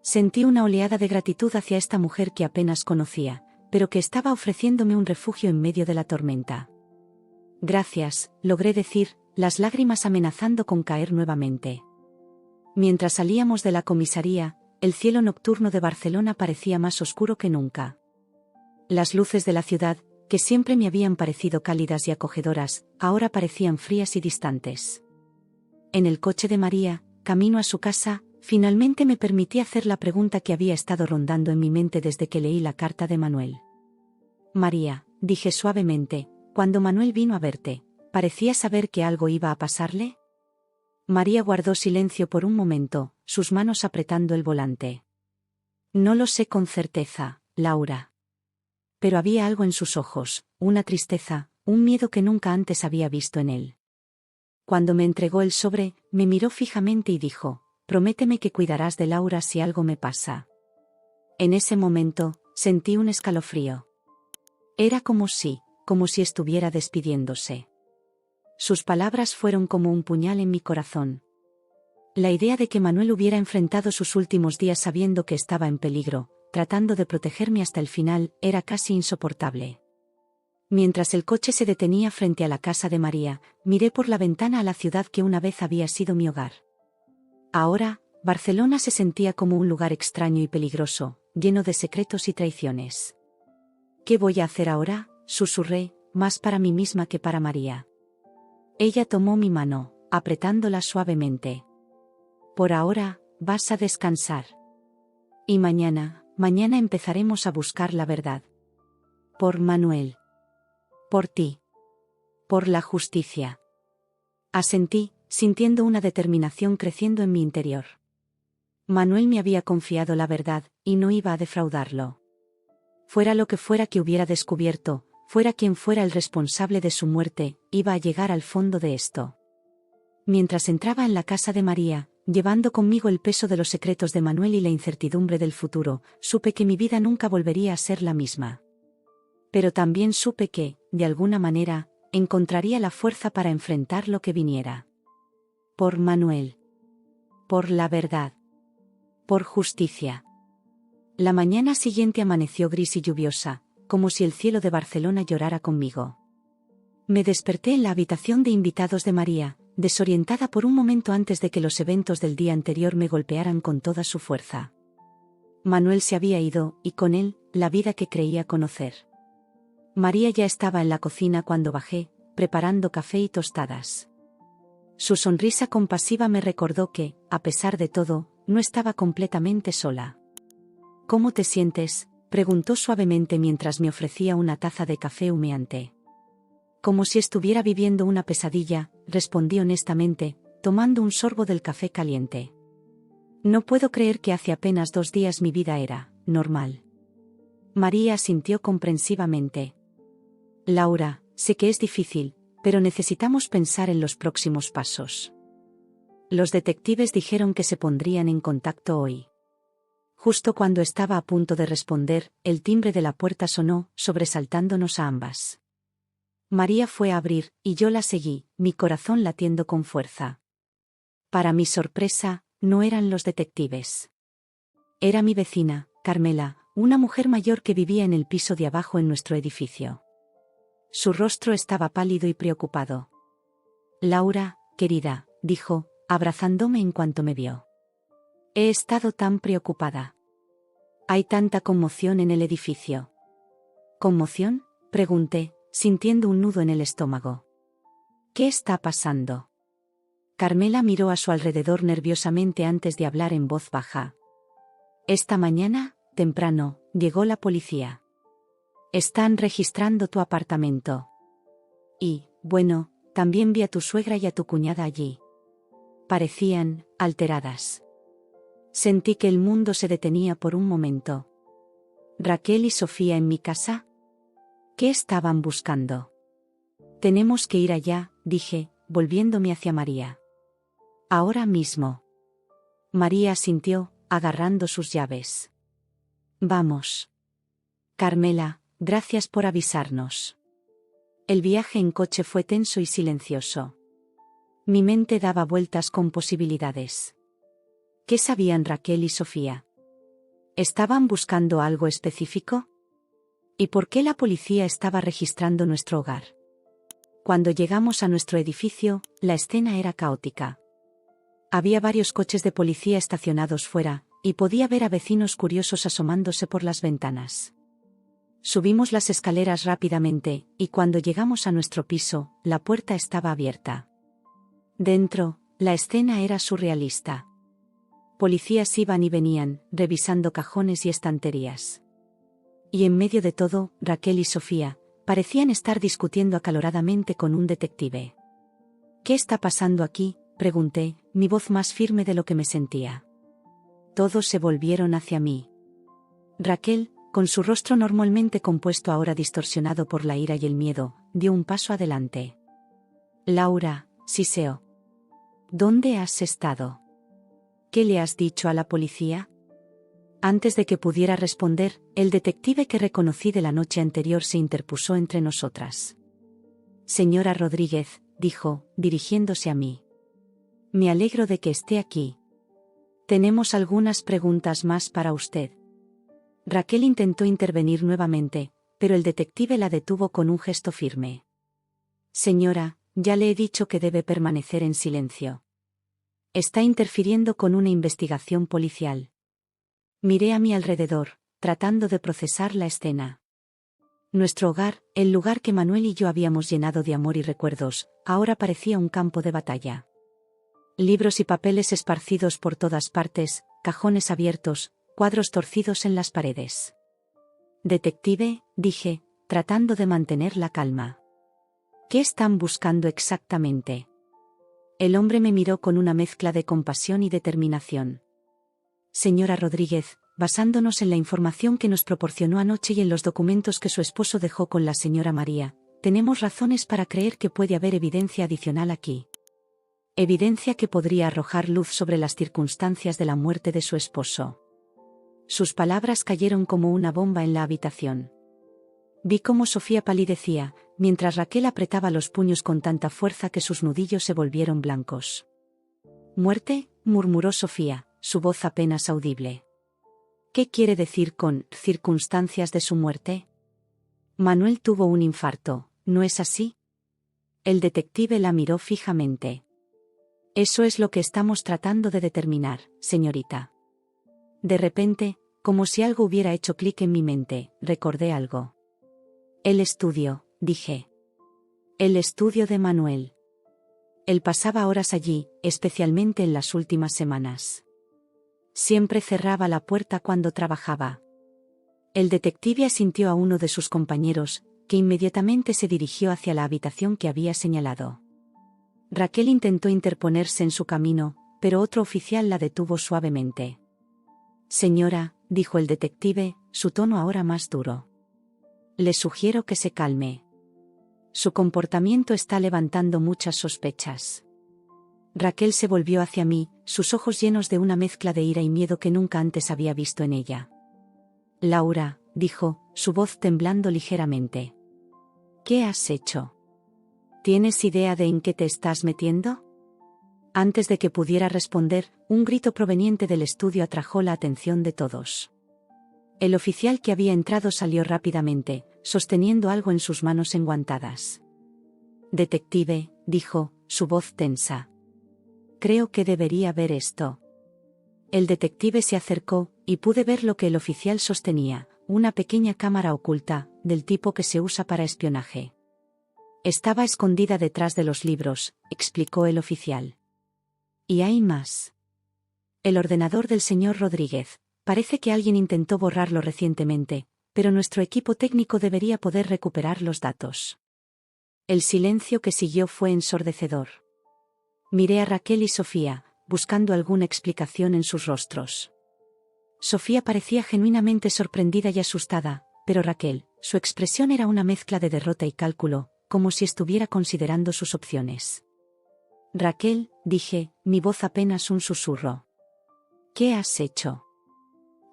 Sentí una oleada de gratitud hacia esta mujer que apenas conocía, pero que estaba ofreciéndome un refugio en medio de la tormenta. Gracias, logré decir, las lágrimas amenazando con caer nuevamente. Mientras salíamos de la comisaría, el cielo nocturno de Barcelona parecía más oscuro que nunca. Las luces de la ciudad, que siempre me habían parecido cálidas y acogedoras, ahora parecían frías y distantes. En el coche de María, camino a su casa, finalmente me permití hacer la pregunta que había estado rondando en mi mente desde que leí la carta de Manuel. María, dije suavemente, cuando Manuel vino a verte, ¿parecía saber que algo iba a pasarle? María guardó silencio por un momento, sus manos apretando el volante. No lo sé con certeza, Laura. Pero había algo en sus ojos, una tristeza, un miedo que nunca antes había visto en él. Cuando me entregó el sobre, me miró fijamente y dijo, prométeme que cuidarás de Laura si algo me pasa. En ese momento, sentí un escalofrío. Era como si estuviera despidiéndose. Sus palabras fueron como un puñal en mi corazón. La idea de que Manuel hubiera enfrentado sus últimos días sabiendo que estaba en peligro, tratando de protegerme hasta el final, era casi insoportable. Mientras el coche se detenía frente a la casa de María, miré por la ventana a la ciudad que una vez había sido mi hogar. Ahora, Barcelona se sentía como un lugar extraño y peligroso, lleno de secretos y traiciones. ¿Qué voy a hacer ahora?, susurré, más para mí misma que para María. Ella tomó mi mano, apretándola suavemente. Por ahora, vas a descansar. Y mañana empezaremos a buscar la verdad. Por Manuel. Por ti. Por la justicia. Asentí, sintiendo una determinación creciendo en mi interior. Manuel me había confiado la verdad, y no iba a defraudarlo. Fuera lo que fuera que hubiera descubierto, fuera quien fuera el responsable de su muerte, iba a llegar al fondo de esto. Mientras entraba en la casa de María, llevando conmigo el peso de los secretos de Manuel y la incertidumbre del futuro, supe que mi vida nunca volvería a ser la misma. Pero también supe que, de alguna manera, encontraría la fuerza para enfrentar lo que viniera. Por Manuel. Por la verdad. Por justicia. La mañana siguiente amaneció gris y lluviosa, como si el cielo de Barcelona llorara conmigo. Me desperté en la habitación de invitados de María, desorientada por un momento antes de que los eventos del día anterior me golpearan con toda su fuerza. Manuel se había ido, y con él, la vida que creía conocer. María ya estaba en la cocina cuando bajé, preparando café y tostadas. Su sonrisa compasiva me recordó que, a pesar de todo, no estaba completamente sola. «¿Cómo te sientes?», preguntó suavemente mientras me ofrecía una taza de café humeante. Como si estuviera viviendo una pesadilla, respondí honestamente, tomando un sorbo del café caliente. No puedo creer que hace apenas 2 días mi vida era normal. María asintió comprensivamente. Laura, sé que es difícil, pero necesitamos pensar en los próximos pasos. Los detectives dijeron que se pondrían en contacto hoy. Justo cuando estaba a punto de responder, el timbre de la puerta sonó, sobresaltándonos a ambas. María fue a abrir, y yo la seguí, mi corazón latiendo con fuerza. Para mi sorpresa, no eran los detectives. Era mi vecina, Carmela, una mujer mayor que vivía en el piso de abajo en nuestro edificio. Su rostro estaba pálido y preocupado. «Laura, querida», dijo, abrazándome en cuanto me vio. «He estado tan preocupada. Hay tanta conmoción en el edificio». «¿Conmoción?», pregunté, sintiendo un nudo en el estómago. «¿Qué está pasando?». Carmela miró a su alrededor nerviosamente antes de hablar en voz baja. «Esta mañana, temprano, llegó la policía. Están registrando tu apartamento. Y, bueno, también vi a tu suegra y a tu cuñada allí. Parecían alteradas. Sentí que el mundo se detenía por un momento. ¿Raquel y Sofía en mi casa? ¿Qué estaban buscando?». «Tenemos que ir allá», dije, volviéndome hacia María. «Ahora mismo». María asintió, agarrando sus llaves. «Vamos». «Carmela, gracias por avisarnos». El viaje en coche fue tenso y silencioso. Mi mente daba vueltas con posibilidades. ¿Qué sabían Raquel y Sofía? ¿Estaban buscando algo específico? ¿Y por qué la policía estaba registrando nuestro hogar? Cuando llegamos a nuestro edificio, la escena era caótica. Había varios coches de policía estacionados fuera, y podía ver a vecinos curiosos asomándose por las ventanas. Subimos las escaleras rápidamente, y cuando llegamos a nuestro piso, la puerta estaba abierta. Dentro, la escena era surrealista. Policías iban y venían, revisando cajones y estanterías. Y en medio de todo, Raquel y Sofía parecían estar discutiendo acaloradamente con un detective. «¿Qué está pasando aquí?», pregunté, mi voz más firme de lo que me sentía. Todos se volvieron hacia mí. Raquel, con su rostro normalmente compuesto ahora distorsionado por la ira y el miedo, dio un paso adelante. «Laura», siseó. «¿Dónde has estado? ¿Qué le has dicho a la policía?». Antes de que pudiera responder, el detective que reconocí de la noche anterior se interpuso entre nosotras. «Señora Rodríguez», dijo, dirigiéndose a mí. «Me alegro de que esté aquí. Tenemos algunas preguntas más para usted». Raquel intentó intervenir nuevamente, pero el detective la detuvo con un gesto firme. «Señora, ya le he dicho que debe permanecer en silencio. Está interfiriendo con una investigación policial». Miré a mi alrededor, tratando de procesar la escena. Nuestro hogar, el lugar que Manuel y yo habíamos llenado de amor y recuerdos, ahora parecía un campo de batalla. Libros y papeles esparcidos por todas partes, cajones abiertos, cuadros torcidos en las paredes. «Detective», dije, tratando de mantener la calma. «¿Qué están buscando exactamente?». El hombre me miró con una mezcla de compasión y determinación. Señora Rodríguez, basándonos en la información que nos proporcionó anoche y en los documentos que su esposo dejó con la señora María, tenemos razones para creer que puede haber evidencia adicional aquí. Evidencia que podría arrojar luz sobre las circunstancias de la muerte de su esposo. Sus palabras cayeron como una bomba en la habitación. Vi cómo Sofía palidecía, mientras Raquel apretaba los puños con tanta fuerza que sus nudillos se volvieron blancos. «¿Muerte?», murmuró Sofía, su voz apenas audible. «¿Qué quiere decir con circunstancias de su muerte?». «Manuel tuvo un infarto, ¿no es así?». El detective la miró fijamente. «Eso es lo que estamos tratando de determinar, señorita». De repente, como si algo hubiera hecho clic en mi mente, recordé algo. «El estudio», dije. «El estudio de Manuel». Él pasaba horas allí, especialmente en las últimas semanas. Siempre cerraba la puerta cuando trabajaba. El detective asintió a uno de sus compañeros, que inmediatamente se dirigió hacia la habitación que había señalado. Raquel intentó interponerse en su camino, pero otro oficial la detuvo suavemente. «Señora», dijo el detective, su tono ahora más duro. «Le sugiero que se calme. Su comportamiento está levantando muchas sospechas». Raquel se volvió hacia mí, sus ojos llenos de una mezcla de ira y miedo que nunca antes había visto en ella. «Laura», dijo, su voz temblando ligeramente. «¿Qué has hecho? ¿Tienes idea de en qué te estás metiendo?». Antes de que pudiera responder, un grito proveniente del estudio atrajo la atención de todos. El oficial que había entrado salió rápidamente, sosteniendo algo en sus manos enguantadas. «Detective», dijo, su voz tensa. «Creo que debería ver esto». El detective se acercó, y pude ver lo que el oficial sostenía, una pequeña cámara oculta, del tipo que se usa para espionaje. «Estaba escondida detrás de los libros», explicó el oficial. «Y hay más. El ordenador del señor Rodríguez. Parece que alguien intentó borrarlo recientemente, pero nuestro equipo técnico debería poder recuperar los datos». El silencio que siguió fue ensordecedor. Miré a Raquel y Sofía, buscando alguna explicación en sus rostros. Sofía parecía genuinamente sorprendida y asustada, pero Raquel, su expresión era una mezcla de derrota y cálculo, como si estuviera considerando sus opciones. «Raquel», dije, mi voz apenas un susurro. «¿Qué has hecho?».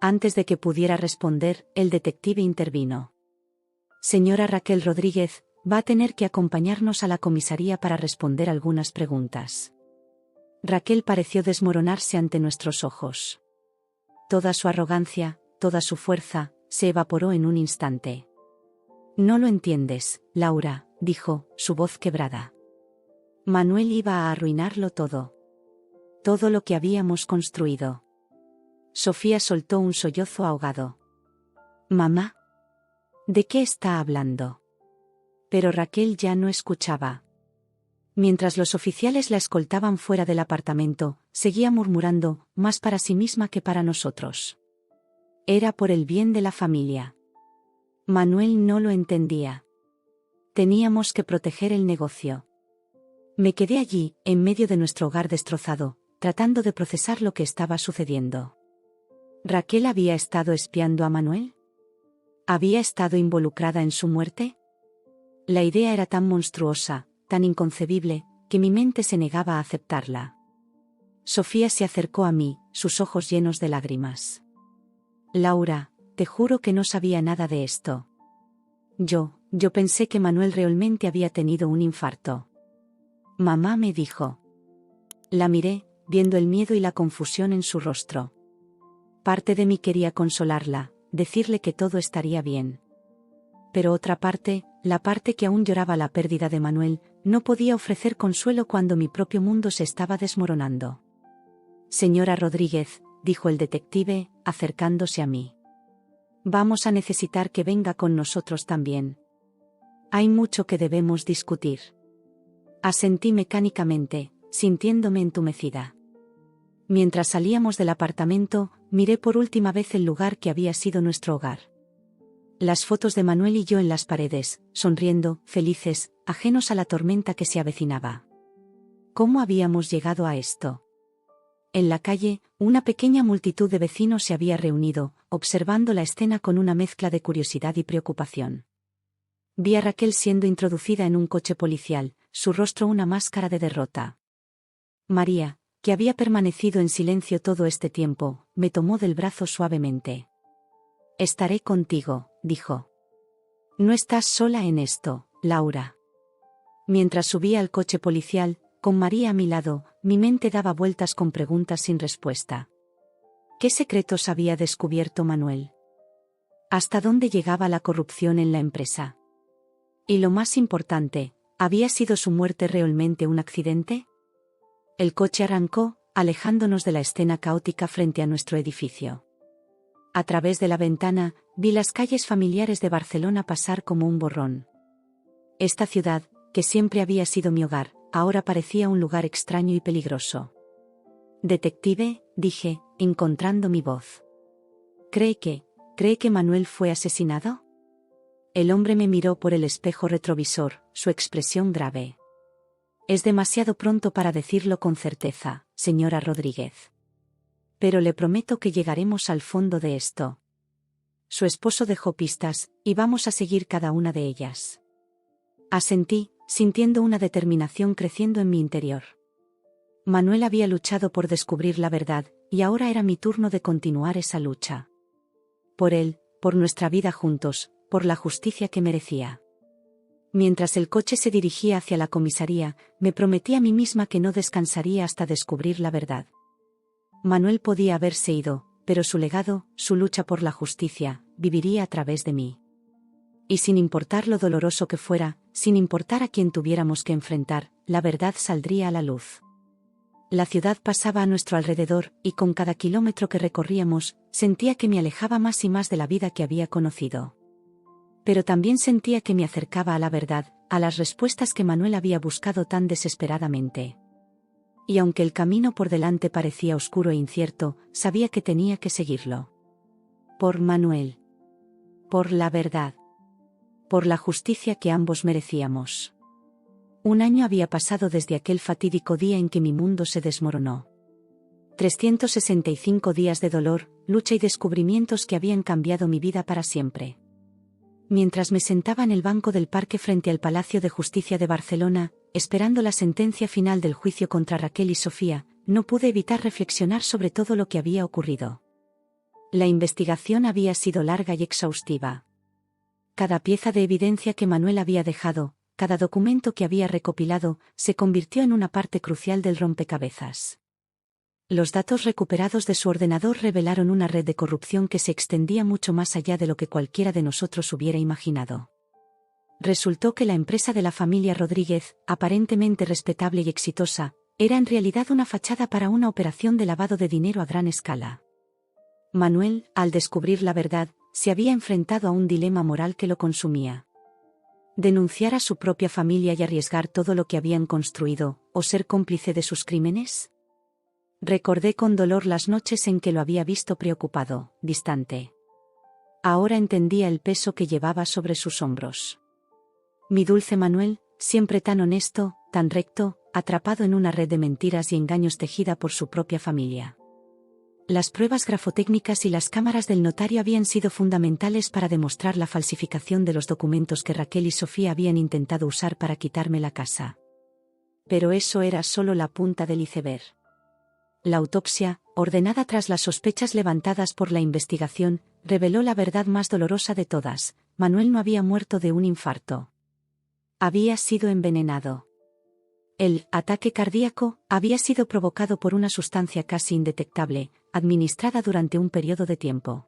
Antes de que pudiera responder, el detective intervino. «Señora Raquel Rodríguez, va a tener que acompañarnos a la comisaría para responder algunas preguntas». Raquel pareció desmoronarse ante nuestros ojos. Toda su arrogancia, toda su fuerza, se evaporó en un instante. «No lo entiendes, Laura», dijo, su voz quebrada. «Manuel iba a arruinarlo todo. Todo lo que habíamos construido». Sofía soltó un sollozo ahogado. «Mamá. ¿De qué está hablando?». Pero Raquel ya no escuchaba. Mientras los oficiales la escoltaban fuera del apartamento, seguía murmurando, más para sí misma que para nosotros. Era por el bien de la familia. Manuel no lo entendía. Teníamos que proteger el negocio. Me quedé allí, en medio de nuestro hogar destrozado, tratando de procesar lo que estaba sucediendo. ¿Raquel había estado espiando a Manuel? ¿Había estado involucrada en su muerte? La idea era tan monstruosa, tan inconcebible, que mi mente se negaba a aceptarla. Sofía se acercó a mí, sus ojos llenos de lágrimas. «Laura, te juro que no sabía nada de esto. Yo pensé que Manuel realmente había tenido un infarto». «Mamá me dijo». La miré, viendo el miedo y la confusión en su rostro. Parte de mí quería consolarla, decirle que todo estaría bien. Pero otra parte, la parte que aún lloraba la pérdida de Manuel, no podía ofrecer consuelo cuando mi propio mundo se estaba desmoronando. «Señora Rodríguez», dijo el detective, acercándose a mí. «Vamos a necesitar que venga con nosotros también. Hay mucho que debemos discutir». Asentí mecánicamente, sintiéndome entumecida. Mientras salíamos del apartamento, miré por última vez el lugar que había sido nuestro hogar. Las fotos de Manuel y yo en las paredes, sonriendo, felices, ajenos a la tormenta que se avecinaba. ¿Cómo habíamos llegado a esto? En la calle, una pequeña multitud de vecinos se había reunido, observando la escena con una mezcla de curiosidad y preocupación. Vi a Raquel siendo introducida en un coche policial, su rostro una máscara de derrota. María, que había permanecido en silencio todo este tiempo, me tomó del brazo suavemente. «Estaré contigo», dijo. «No estás sola en esto, Laura». Mientras subía al coche policial, con María a mi lado, mi mente daba vueltas con preguntas sin respuesta. ¿Qué secretos había descubierto Manuel? ¿Hasta dónde llegaba la corrupción en la empresa? Y lo más importante, ¿había sido su muerte realmente un accidente? El coche arrancó, alejándonos de la escena caótica frente a nuestro edificio. A través de la ventana, vi las calles familiares de Barcelona pasar como un borrón. Esta ciudad, que siempre había sido mi hogar, ahora parecía un lugar extraño y peligroso. «Detective», dije, encontrando mi voz. ¿Cree que Manuel fue asesinado?» El hombre me miró por el espejo retrovisor, su expresión grave. «Es demasiado pronto para decirlo con certeza, señora Rodríguez. Pero le prometo que llegaremos al fondo de esto. Su esposo dejó pistas, y vamos a seguir cada una de ellas». Asentí, sintiendo una determinación creciendo en mi interior. Manuel había luchado por descubrir la verdad, y ahora era mi turno de continuar esa lucha. Por él, por nuestra vida juntos, por la justicia que merecía. Mientras el coche se dirigía hacia la comisaría, me prometí a mí misma que no descansaría hasta descubrir la verdad. Manuel podía haberse ido, pero su legado, su lucha por la justicia, viviría a través de mí. Y sin importar lo doloroso que fuera, sin importar a quién tuviéramos que enfrentar, la verdad saldría a la luz. La ciudad pasaba a nuestro alrededor, y con cada kilómetro que recorríamos, sentía que me alejaba más y más de la vida que había conocido. Pero también sentía que me acercaba a la verdad, a las respuestas que Manuel había buscado tan desesperadamente. Y aunque el camino por delante parecía oscuro e incierto, sabía que tenía que seguirlo. Por Manuel. Por la verdad. Por la justicia que ambos merecíamos. Un año había pasado desde aquel fatídico día en que mi mundo se desmoronó. 365 días de dolor, lucha y descubrimientos que habían cambiado mi vida para siempre. Mientras me sentaba en el banco del parque frente al Palacio de Justicia de Barcelona, esperando la sentencia final del juicio contra Raquel y Sofía, no pude evitar reflexionar sobre todo lo que había ocurrido. La investigación había sido larga y exhaustiva. Cada pieza de evidencia que Manuel había dejado, cada documento que había recopilado, se convirtió en una parte crucial del rompecabezas. Los datos recuperados de su ordenador revelaron una red de corrupción que se extendía mucho más allá de lo que cualquiera de nosotros hubiera imaginado. Resultó que la empresa de la familia Rodríguez, aparentemente respetable y exitosa, era en realidad una fachada para una operación de lavado de dinero a gran escala. Manuel, al descubrir la verdad, se había enfrentado a un dilema moral que lo consumía. ¿Denunciar a su propia familia y arriesgar todo lo que habían construido, o ser cómplice de sus crímenes? Recordé con dolor las noches en que lo había visto preocupado, distante. Ahora entendía el peso que llevaba sobre sus hombros. Mi dulce Manuel, siempre tan honesto, tan recto, atrapado en una red de mentiras y engaños tejida por su propia familia. Las pruebas grafotécnicas y las cámaras del notario habían sido fundamentales para demostrar la falsificación de los documentos que Raquel y Sofía habían intentado usar para quitarme la casa. Pero eso era solo la punta del iceberg. La autopsia, ordenada tras las sospechas levantadas por la investigación, reveló la verdad más dolorosa de todas: Manuel no había muerto de un infarto. Había sido envenenado. El ataque cardíaco había sido provocado por una sustancia casi indetectable, administrada durante un periodo de tiempo.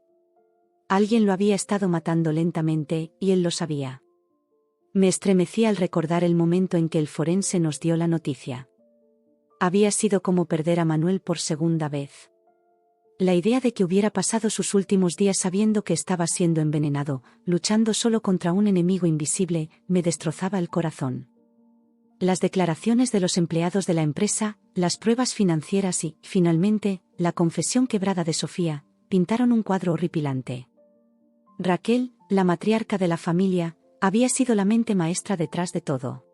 Alguien lo había estado matando lentamente, y él lo sabía. Me estremecí al recordar el momento en que el forense nos dio la noticia. Había sido como perder a Manuel por segunda vez. La idea de que hubiera pasado sus últimos días sabiendo que estaba siendo envenenado, luchando solo contra un enemigo invisible, me destrozaba el corazón. Las declaraciones de los empleados de la empresa, las pruebas financieras y, finalmente, la confesión quebrada de Sofía, pintaron un cuadro horripilante. Raquel, la matriarca de la familia, había sido la mente maestra detrás de todo.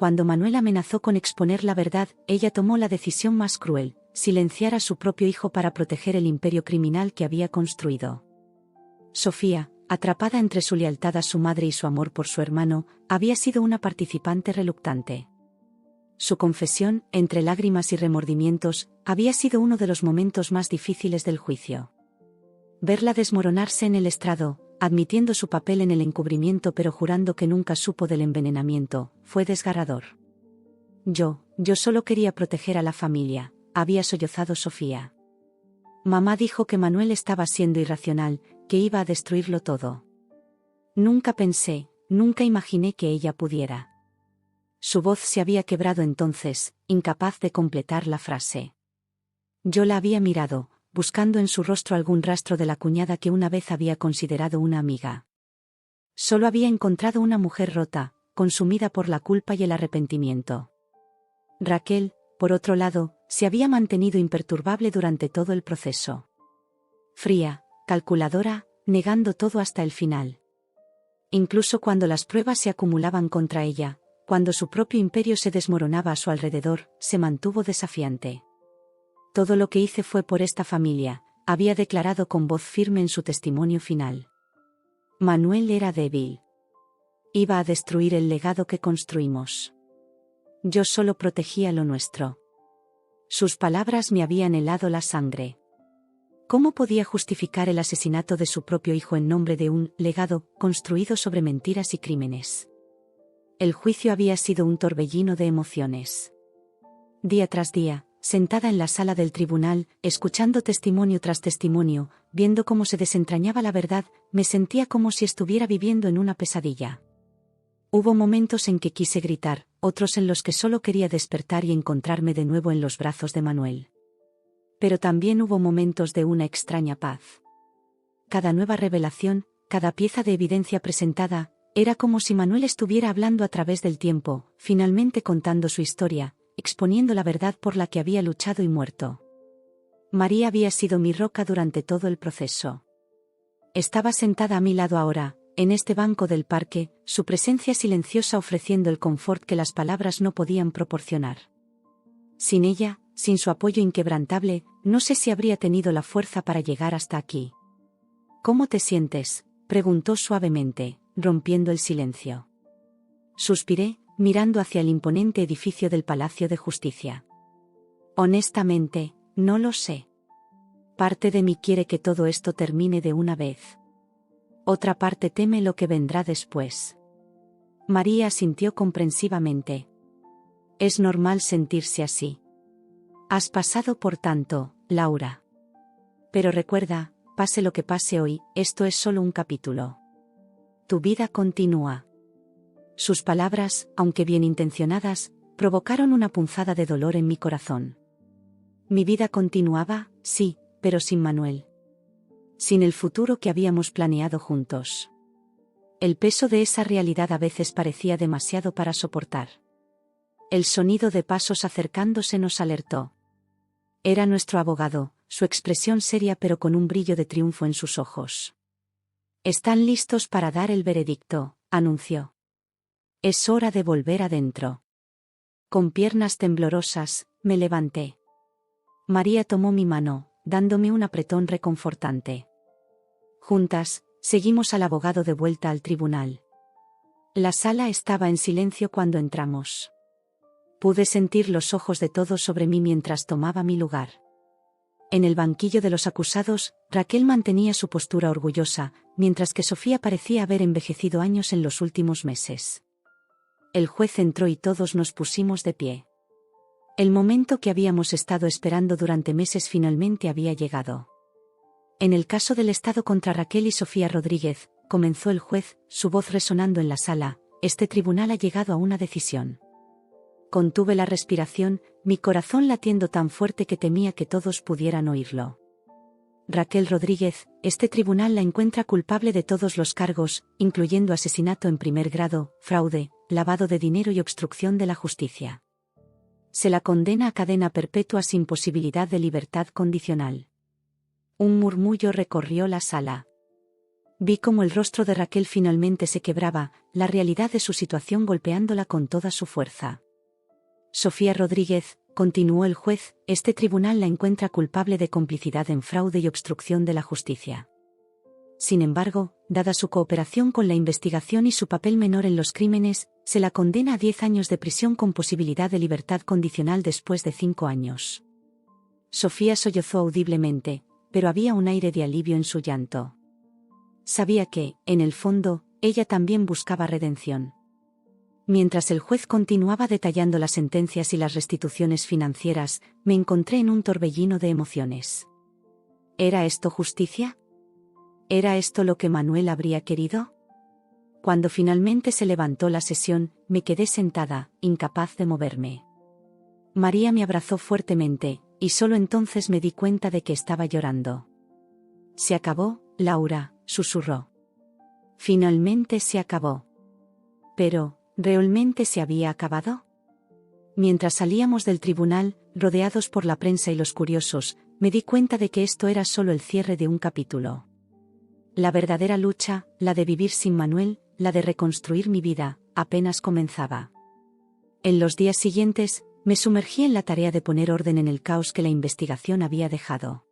cuando Manuel amenazó con exponer la verdad, ella tomó la decisión más cruel: silenciar a su propio hijo para proteger el imperio criminal que había construido. Sofía, atrapada entre su lealtad a su madre y su amor por su hermano, había sido una participante reluctante. Su confesión, entre lágrimas y remordimientos, había sido uno de los momentos más difíciles del juicio. Verla desmoronarse en el estrado, admitiendo su papel en el encubrimiento pero jurando que nunca supo del envenenamiento, fue desgarrador. Yo solo quería proteger a la familia, había sollozado Sofía. Mamá dijo que Manuel estaba siendo irracional, que iba a destruirlo todo. Nunca pensé, nunca imaginé que ella pudiera. Su voz se había quebrado entonces, incapaz de completar la frase. Yo la había mirado, buscando en su rostro algún rastro de la cuñada que una vez había considerado una amiga. Solo había encontrado una mujer rota, consumida por la culpa y el arrepentimiento. Raquel, por otro lado, se había mantenido imperturbable durante todo el proceso. Fría, calculadora, negando todo hasta el final. Incluso cuando las pruebas se acumulaban contra ella, cuando su propio imperio se desmoronaba a su alrededor, se mantuvo desafiante. Todo lo que hice fue por esta familia, había declarado con voz firme en su testimonio final. Manuel era débil. Iba a destruir el legado que construimos. Yo solo protegía lo nuestro. Sus palabras me habían helado la sangre. ¿Cómo podía justificar el asesinato de su propio hijo en nombre de un legado construido sobre mentiras y crímenes? El juicio había sido un torbellino de emociones. Día tras día, sentada en la sala del tribunal, escuchando testimonio tras testimonio, viendo cómo se desentrañaba la verdad, me sentía como si estuviera viviendo en una pesadilla. Hubo momentos en que quise gritar, otros en los que solo quería despertar y encontrarme de nuevo en los brazos de Manuel. Pero también hubo momentos de una extraña paz. Cada nueva revelación, cada pieza de evidencia presentada, era como si Manuel estuviera hablando a través del tiempo, finalmente contando su historia, exponiendo la verdad por la que había luchado y muerto. María había sido mi roca durante todo el proceso. Estaba sentada a mi lado ahora, en este banco del parque, su presencia silenciosa ofreciendo el confort que las palabras no podían proporcionar. Sin ella, sin su apoyo inquebrantable, no sé si habría tenido la fuerza para llegar hasta aquí. ¿Cómo te sientes?, preguntó suavemente, rompiendo el silencio. Suspiré, mirando hacia el imponente edificio del Palacio de Justicia. Honestamente, no lo sé. Parte de mí quiere que todo esto termine de una vez. Otra parte teme lo que vendrá después. María asintió comprensivamente. Es normal sentirse así. Has pasado por tanto, Laura. Pero recuerda, pase lo que pase hoy, esto es solo un capítulo. Tu vida continúa. Sus palabras, aunque bien intencionadas, provocaron una punzada de dolor en mi corazón. Mi vida continuaba, sí, pero sin Manuel. Sin el futuro que habíamos planeado juntos. El peso de esa realidad a veces parecía demasiado para soportar. El sonido de pasos acercándose nos alertó. Era nuestro abogado, su expresión seria pero con un brillo de triunfo en sus ojos. Están listos para dar el veredicto, anunció. Es hora de volver adentro. Con piernas temblorosas, me levanté. María tomó mi mano, dándome un apretón reconfortante. Juntas, seguimos al abogado de vuelta al tribunal. La sala estaba en silencio cuando entramos. Pude sentir los ojos de todos sobre mí mientras tomaba mi lugar. En el banquillo de los acusados, Raquel mantenía su postura orgullosa, mientras que Sofía parecía haber envejecido años en los últimos meses. El juez entró y todos nos pusimos de pie. El momento que habíamos estado esperando durante meses finalmente había llegado. En el caso del Estado contra Raquel y Sofía Rodríguez, comenzó el juez, su voz resonando en la sala, este tribunal ha llegado a una decisión. Contuve la respiración, mi corazón latiendo tan fuerte que temía que todos pudieran oírlo. Raquel Rodríguez, este tribunal la encuentra culpable de todos los cargos, incluyendo asesinato en primer grado, fraude, lavado de dinero y obstrucción de la justicia. Se la condena a cadena perpetua sin posibilidad de libertad condicional. Un murmullo recorrió la sala. Vi cómo el rostro de Raquel finalmente se quebraba, la realidad de su situación golpeándola con toda su fuerza. Sofía Rodríguez, continuó el juez, este tribunal la encuentra culpable de complicidad en fraude y obstrucción de la justicia. Sin embargo, dada su cooperación con la investigación y su papel menor en los crímenes, se la condena a 10 años de prisión con posibilidad de libertad condicional después de 5 años. Sofía sollozó audiblemente, pero había un aire de alivio en su llanto. Sabía que, en el fondo, ella también buscaba redención. Mientras el juez continuaba detallando las sentencias y las restituciones financieras, me encontré en un torbellino de emociones. ¿Era esto justicia? ¿Era esto lo que Manuel habría querido? Cuando finalmente se levantó la sesión, me quedé sentada, incapaz de moverme. María me abrazó fuertemente, y solo entonces me di cuenta de que estaba llorando. «Se acabó, Laura», susurró. Finalmente se acabó. Pero, ¿realmente se había acabado? Mientras salíamos del tribunal, rodeados por la prensa y los curiosos, me di cuenta de que esto era solo el cierre de un capítulo. La verdadera lucha, la de vivir sin Manuel, la de reconstruir mi vida, apenas comenzaba. En los días siguientes, me sumergí en la tarea de poner orden en el caos que la investigación había dejado.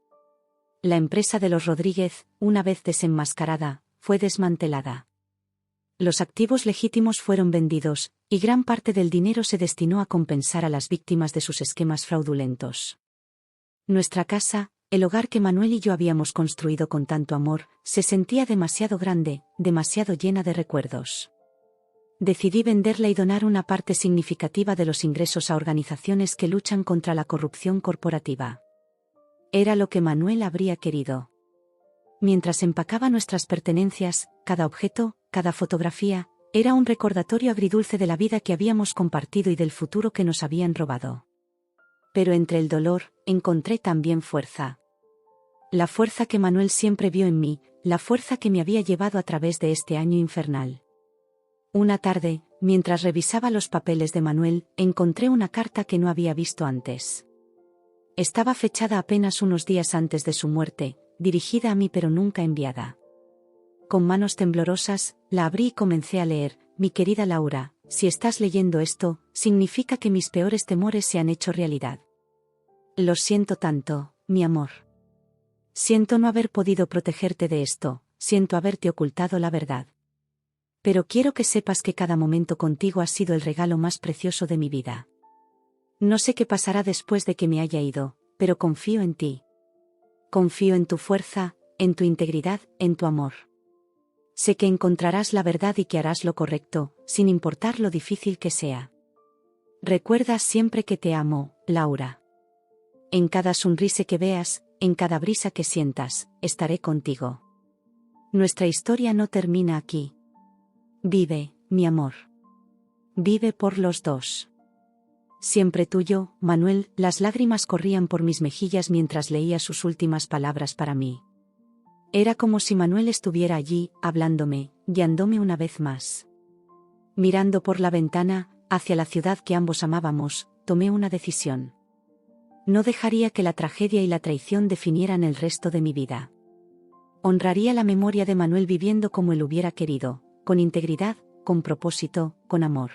La empresa de los Rodríguez, una vez desenmascarada, fue desmantelada. Los activos legítimos fueron vendidos, y gran parte del dinero se destinó a compensar a las víctimas de sus esquemas fraudulentos. Nuestra casa, el hogar que Manuel y yo habíamos construido con tanto amor, se sentía demasiado grande, demasiado llena de recuerdos. Decidí venderla y donar una parte significativa de los ingresos a organizaciones que luchan contra la corrupción corporativa. Era lo que Manuel habría querido. Mientras empacaba nuestras pertenencias, cada objeto, cada fotografía, era un recordatorio agridulce de la vida que habíamos compartido y del futuro que nos habían robado. Pero entre el dolor, encontré también fuerza. La fuerza que Manuel siempre vio en mí, la fuerza que me había llevado a través de este año infernal. Una tarde, mientras revisaba los papeles de Manuel, encontré una carta que no había visto antes. Estaba fechada apenas unos días antes de su muerte, dirigida a mí pero nunca enviada. Con manos temblorosas, la abrí y comencé a leer: «Mi querida Laura, si estás leyendo esto, significa que mis peores temores se han hecho realidad. Lo siento tanto, mi amor. Siento no haber podido protegerte de esto, siento haberte ocultado la verdad. Pero quiero que sepas que cada momento contigo ha sido el regalo más precioso de mi vida. No sé qué pasará después de que me haya ido, pero confío en ti. Confío en tu fuerza, en tu integridad, en tu amor. Sé que encontrarás la verdad y que harás lo correcto, sin importar lo difícil que sea. Recuerda siempre que te amo, Laura. En cada sonrisa que veas, en cada brisa que sientas, estaré contigo. Nuestra historia no termina aquí. Vive, mi amor. Vive por los dos. Siempre tuyo, Manuel». Las lágrimas corrían por mis mejillas mientras leía sus últimas palabras para mí. Era como si Manuel estuviera allí, hablándome, guiándome una vez más. Mirando por la ventana, hacia la ciudad que ambos amábamos, tomé una decisión. No dejaría que la tragedia y la traición definieran el resto de mi vida. Honraría la memoria de Manuel viviendo como él hubiera querido, con integridad, con propósito, con amor.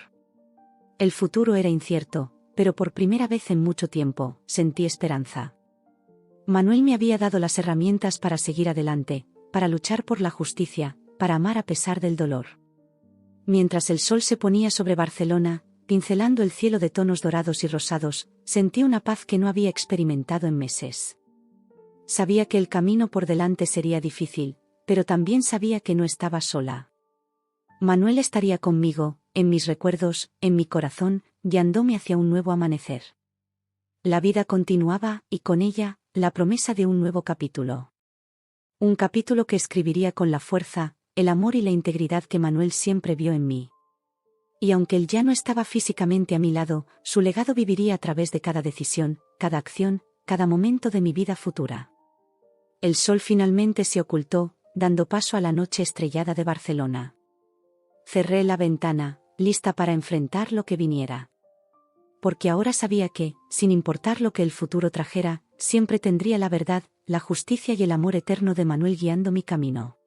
El futuro era incierto, pero por primera vez en mucho tiempo, sentí esperanza. Manuel me había dado las herramientas para seguir adelante, para luchar por la justicia, para amar a pesar del dolor. Mientras el sol se ponía sobre Barcelona, pincelando el cielo de tonos dorados y rosados, sentí una paz que no había experimentado en meses. Sabía que el camino por delante sería difícil, pero también sabía que no estaba sola. Manuel estaría conmigo, en mis recuerdos, en mi corazón, guiándome hacia un nuevo amanecer. La vida continuaba, y con ella, la promesa de un nuevo capítulo. Un capítulo que escribiría con la fuerza, el amor y la integridad que Manuel siempre vio en mí. Y aunque él ya no estaba físicamente a mi lado, su legado viviría a través de cada decisión, cada acción, cada momento de mi vida futura. El sol finalmente se ocultó, dando paso a la noche estrellada de Barcelona. Cerré la ventana, lista para enfrentar lo que viniera. Porque ahora sabía que, sin importar lo que el futuro trajera, siempre tendría la verdad, la justicia y el amor eterno de Manuel guiando mi camino.